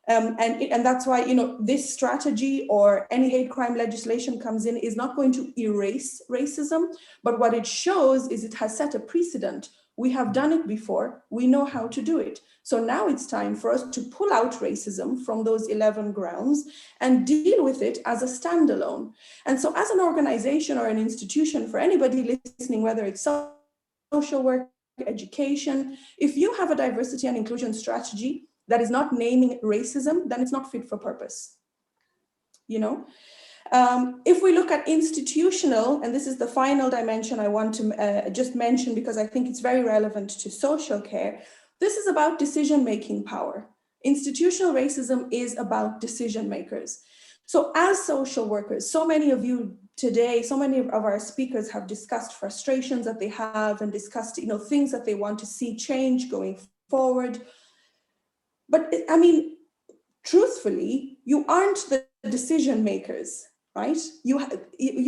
and that's why, you know, this strategy or any hate crime legislation comes in is not going to erase racism, but what it shows is it has set a precedent. We have done it before, we know how to do it. So now it's time for us to pull out racism from those 11 grounds and deal with it as a standalone. And so as an organization or an institution, for anybody listening, whether it's social work, education, if you have a diversity and inclusion strategy that is not naming racism, then it's not fit for purpose, you know? If we look at institutional, and this is the final dimension I want to just mention because I think it's very relevant to social care, this is about decision-making power. Institutional racism is about decision makers. So as social workers, so many of you today, so many of our speakers have discussed frustrations that they have and discussed, you know, things that they want to see change going forward. But I mean, truthfully, you aren't the decision makers, right? You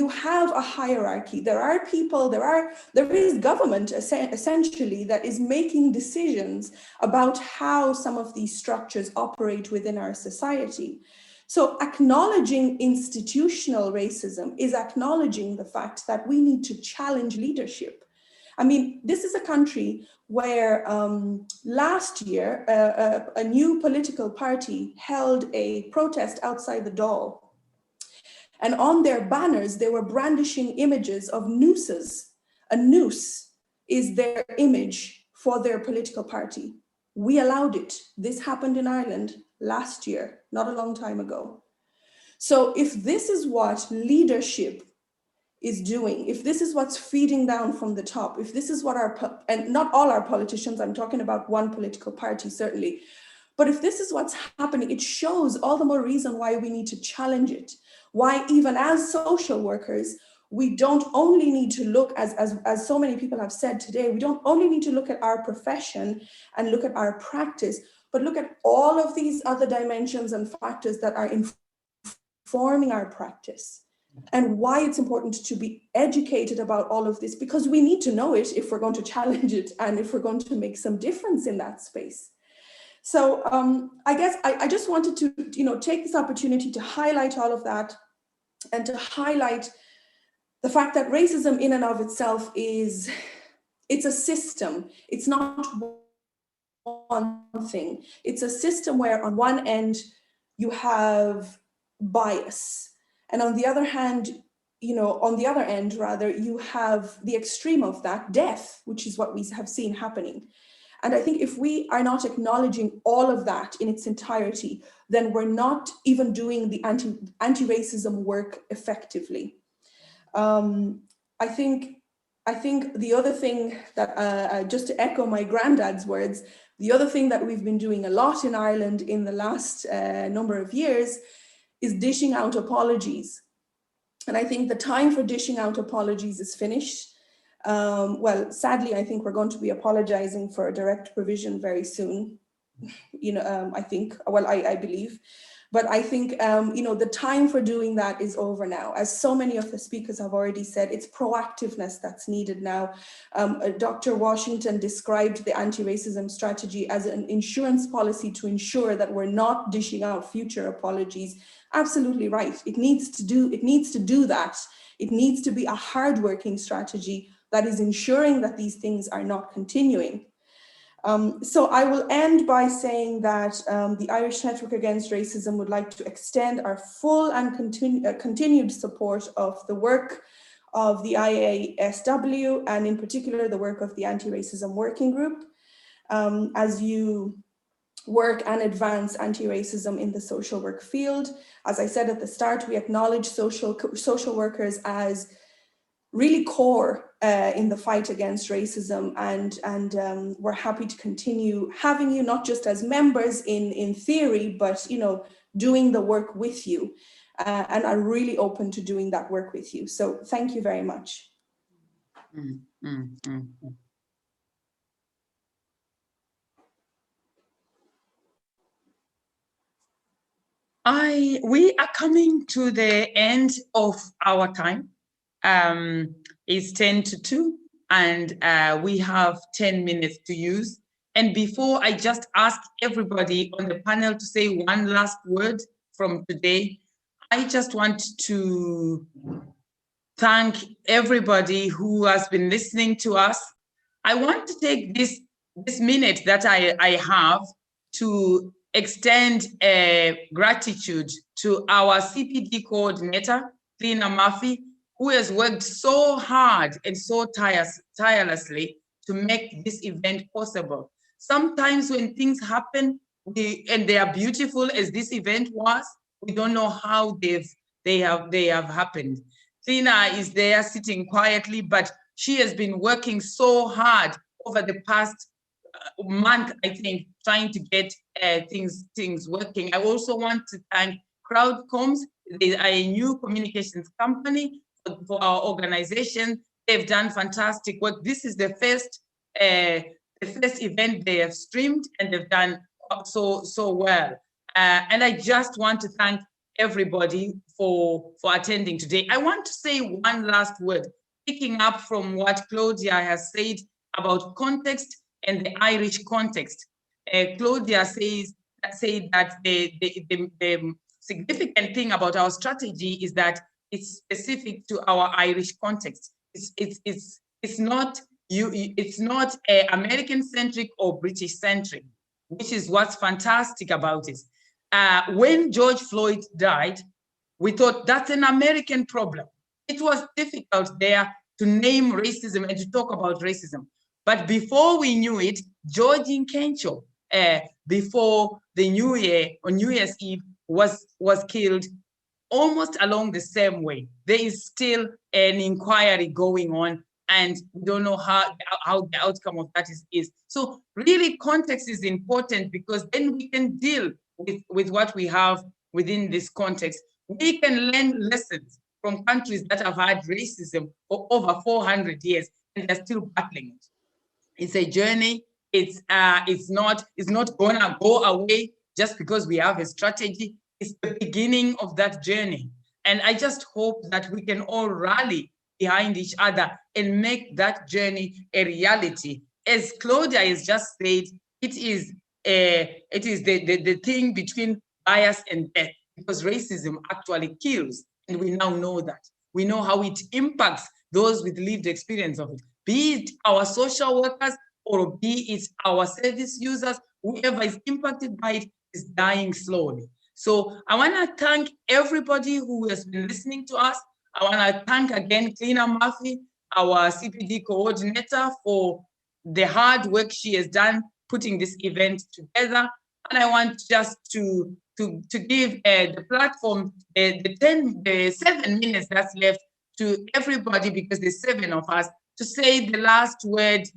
have a hierarchy. There are people, there is government essentially that is making decisions about how some of these structures operate within our society. So acknowledging institutional racism is acknowledging the fact that we need to challenge leadership. I mean, this is a country where last year, a new political party held a protest outside the Dáil. And on their banners, they were brandishing images of nooses. A noose is their image for their political party. We allowed it. This happened in Ireland last year, not a long time ago. So if this is what leadership is doing, if this is what's feeding down from the top, if this is what and not all our politicians, I'm talking about one political party certainly, but if this is what's happening, it shows all the more reason why we need to challenge it. Why even as social workers, we don't only need to look, as so many people have said today, we don't only need to look at our profession and look at our practice, but look at all of these other dimensions and factors that are informing our practice. And why it's important to be educated about all of this, because we need to know it if we're going to challenge it and if we're going to make some difference in that space. So I guess I just wanted to, you know, take this opportunity to highlight all of that and to highlight the fact that racism in and of itself it's a system. It's not one thing. It's a system where on one end you have bias, and on the other hand, you know, on the other end rather, you have the extreme of that, death, which is what we have seen happening. And I think if we are not acknowledging all of that in its entirety, then we're not even doing the anti-racism work effectively. I think the other thing that, just to echo my granddad's words, the other thing that we've been doing a lot in Ireland in the last number of years is dishing out apologies. And I think the time for dishing out apologies is finished. Well, sadly, I think we're going to be apologizing for a direct provision very soon. You know, I think, well, I believe. But I think, you know, the time for doing that is over now. As so many of the speakers have already said, it's proactiveness that's needed now. Dr. Washington described the anti-racism strategy as an insurance policy to ensure that we're not dishing out future apologies. Absolutely right. It needs to do that. It needs to be a hardworking strategy that is ensuring that these things are not continuing. So I will end by saying that the Irish Network Against Racism would like to extend our full and continued support of the work of the IASW, and in particular the work of the Anti-Racism Working Group, as you work and advance anti-racism in the social work field. As I said at the start, we acknowledge social workers as really core in the fight against racism, and we're happy to continue having you not just as members in theory, but, you know, doing the work with you. and are really open to doing that work with you. So thank you very much. We are coming to the end of our time. It's 10 to 2, and we have 10 minutes to use. And before I just ask everybody on the panel to say one last word from today, I just want to thank everybody who has been listening to us. I want to take this minute that I have to extend gratitude to our CPD coordinator, Tina Murphy, who has worked so hard and so tirelessly to make this event possible. Sometimes when things happen, and they are beautiful as this event was, we don't know how they have happened. Tina is there sitting quietly, but she has been working so hard over the past month, I think, trying to get things working. I also want to thank CrowdComms. They are a new communications company for our organization. They've done fantastic work. This is the first event they have streamed, and they've done so well. And I just want to thank everybody for attending today. I want to say one last word, picking up from what Claudia has said about context and the Irish context. Claudia said that the significant thing about our strategy is that it's specific to our Irish context. It's not American centric or British centric, which is what's fantastic about it. When George Floyd died, we thought that's an American problem. It was difficult there to name racism and to talk about racism. But before we knew it, George Nkencho, before the New Year, on New Year's Eve, was killed almost along the same way. There is still an inquiry going on, and we don't know how the outcome of that is. So really, context is important, because then we can deal with what we have within this context. We can learn lessons from countries that have had racism for over 400 years, and they're still battling it. It's a journey. It's not gonna go away just because we have a strategy. It's the beginning of that journey. And I just hope that we can all rally behind each other and make that journey a reality. As Claudia has just said, it is the thing between bias and death, because racism actually kills, and we now know that. We know how it impacts those with lived experience of it, be it our social workers or be it our service users. Whoever is impacted by it is dying slowly. So I want to thank everybody who has been listening to us. I want to thank again Tina Murphy, our CPD coordinator, for the hard work she has done putting this event together. And I want just to give the platform, the 7 minutes that's left to everybody, because there's 7 of us, to say the last word,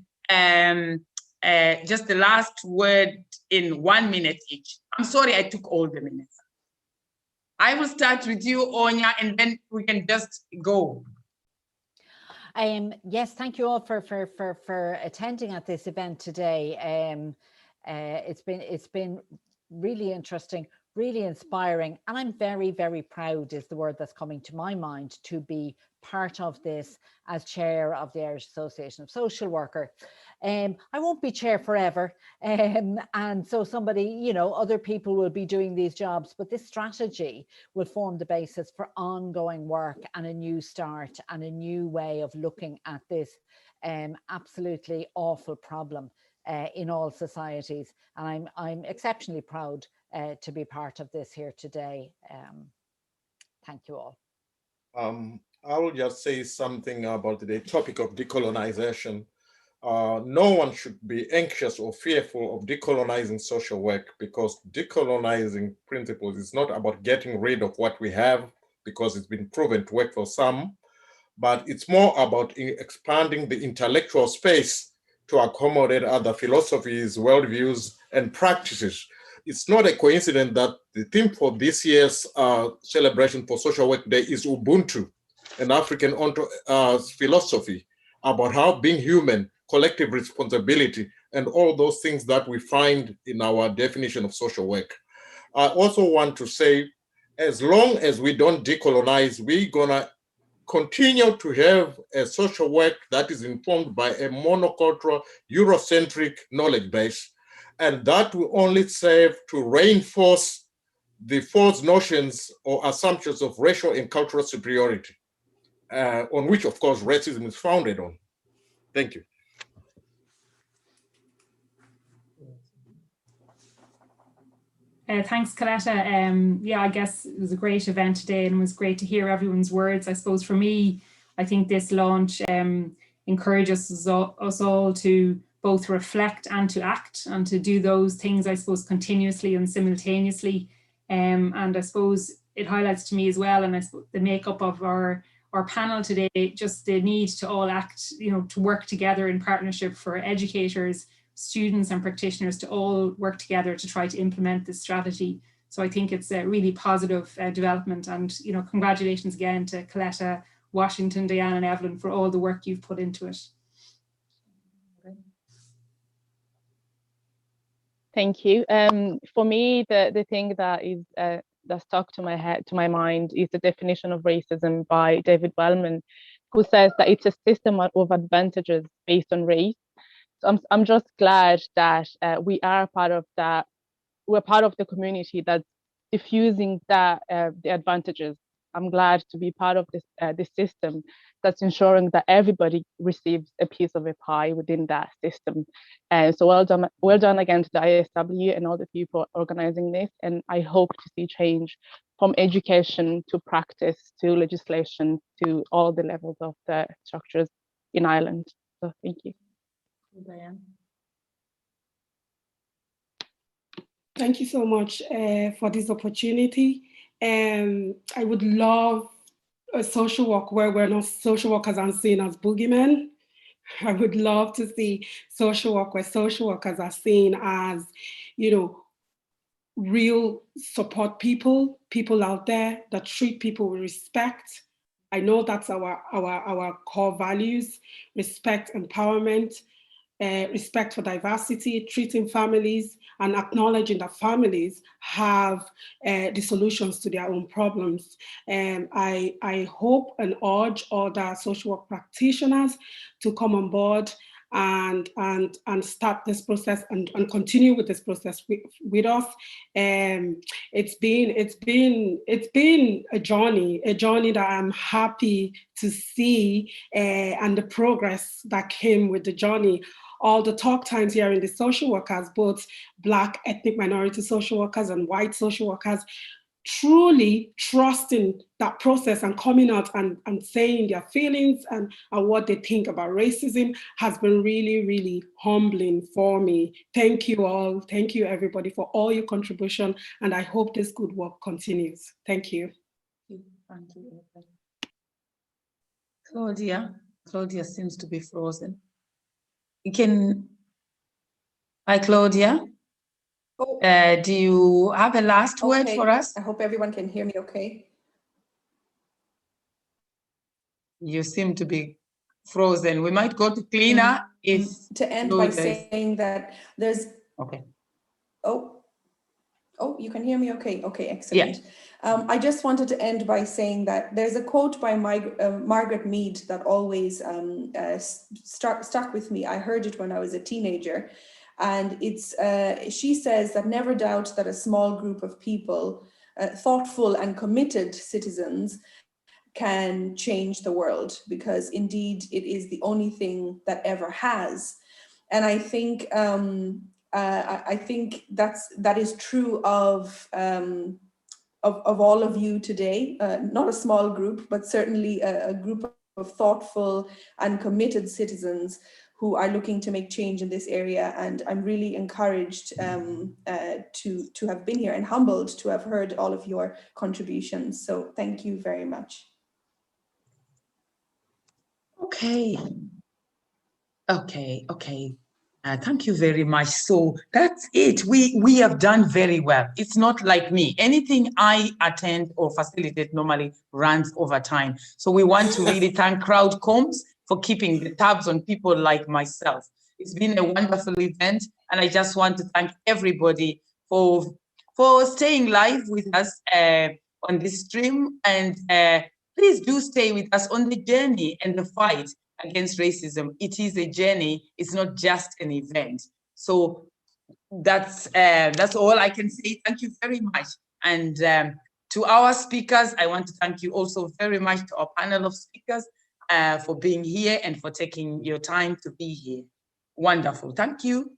just the last word in 1 minute each. I'm sorry I took all the minutes. I will start with you, Onya, and then we can just go. Yes, thank you all for attending at this event today. It's been really interesting, really inspiring, and I'm very, very proud is the word that's coming to my mind to be part of this as chair of the Irish Association of Social Workers. I won't be chair forever, and so somebody, other people will be doing these jobs, but this strategy will form the basis for ongoing work and a new start and a new way of looking at this absolutely awful problem in all societies. And I'm exceptionally proud to be part of this here today. Thank you all. I will just say something about the topic of decolonization. No one should be anxious or fearful of decolonizing social work, because decolonizing principles is not about getting rid of what we have, because it's been proven to work for some, but it's more about expanding the intellectual space to accommodate other philosophies, worldviews, and practices. it's not a coincidence that the theme for this year's celebration for Social Work Day is Ubuntu, an African philosophy about how being human, collective responsibility, and all those things that we find in our definition of social work. I also want to say, as long as we don't decolonize, we're gonna continue to have a social work that is informed by a monocultural, Eurocentric knowledge base, and that will only serve to reinforce the false notions or assumptions of racial and cultural superiority, on which, of course, racism is founded on. Thank you. Thanks, Coletta. Yeah, I guess it was a great event today, and it was great to hear everyone's words. I suppose for me, I think this launch encourages us all to both reflect and to act, and to do those things, I suppose, continuously and simultaneously. And I suppose it highlights to me as well, and I suppose the makeup of our panel today, just the need to all act, to work together in partnership for educators, students and practitioners to all work together to try to implement this strategy. So I think it's a really positive development, and congratulations again to Coletta, Washington, Diane and Evelyn for all the work you've put into it. Thank you. For me, the thing that is that stuck to my mind is the definition of racism by David Wellman, who says that it's a system of advantages based on race. So I'm just glad that we are part of that. We're part of the community that's diffusing that the advantages. I'm glad to be part of this system that's ensuring that everybody receives a piece of a pie within that system. And so well done again to the IASW and all the people organizing this. And I hope to see change from education to practice to legislation to all the levels of the structures in Ireland. So thank you. Diane. Thank you so much for this opportunity. I would love a social work where we're not social workers and seen as boogeymen. I would love to see social work where social workers are seen as, real support people out there that treat people with respect. I know that's our core values: respect, empowerment, respect for diversity, treating families and acknowledging that families have the solutions to their own problems. I hope and urge other social work practitioners to come on board and start this process and continue with this process with us. It's been a journey that I'm happy to see, and the progress that came with the journey. All the talk times here in the social workers, both Black ethnic minority social workers and white social workers, truly trusting that process and coming out and saying their feelings and what they think about racism has been really, really humbling for me. Thank you all. Thank you, everybody, for all your contribution. And I hope this good work continues. Thank you. Thank you. Claudia seems to be frozen. Hi, Claudia. Oh. Do you have a last word for us? I hope everyone can hear me okay. You seem to be frozen. We might go to Cleaner if... To end by saying that there's... Okay. Oh, you can hear me okay. Okay, excellent. Yeah. I just wanted to end by saying that there's a quote by Margaret Mead that always stuck with me. I heard it when I was a teenager. And she says that never doubt that a small group of people, thoughtful and committed citizens, can change the world, because indeed it is the only thing that ever has. And I think that is true of all of you today. Not a small group, but certainly a group of thoughtful and committed citizens who are looking to make change in this area. And I'm really encouraged to have been here and humbled to have heard all of your contributions. So thank you very much. Okay. Thank you very much. So that's it. We have done very well. It's not like me. Anything I attend or facilitate normally runs over time. So we want to really thank CrowdComs for keeping the tabs on people like myself. It's been a wonderful event, and I just want to thank everybody for staying live with us on this stream. And please do stay with us on the journey and the fight against racism. It is a journey. It's not just an event. So that's all I can say. Thank you very much. And to our speakers, I want to thank you also very much, to our panel of speakers, for being here and for taking your time to be here. Wonderful. Thank you.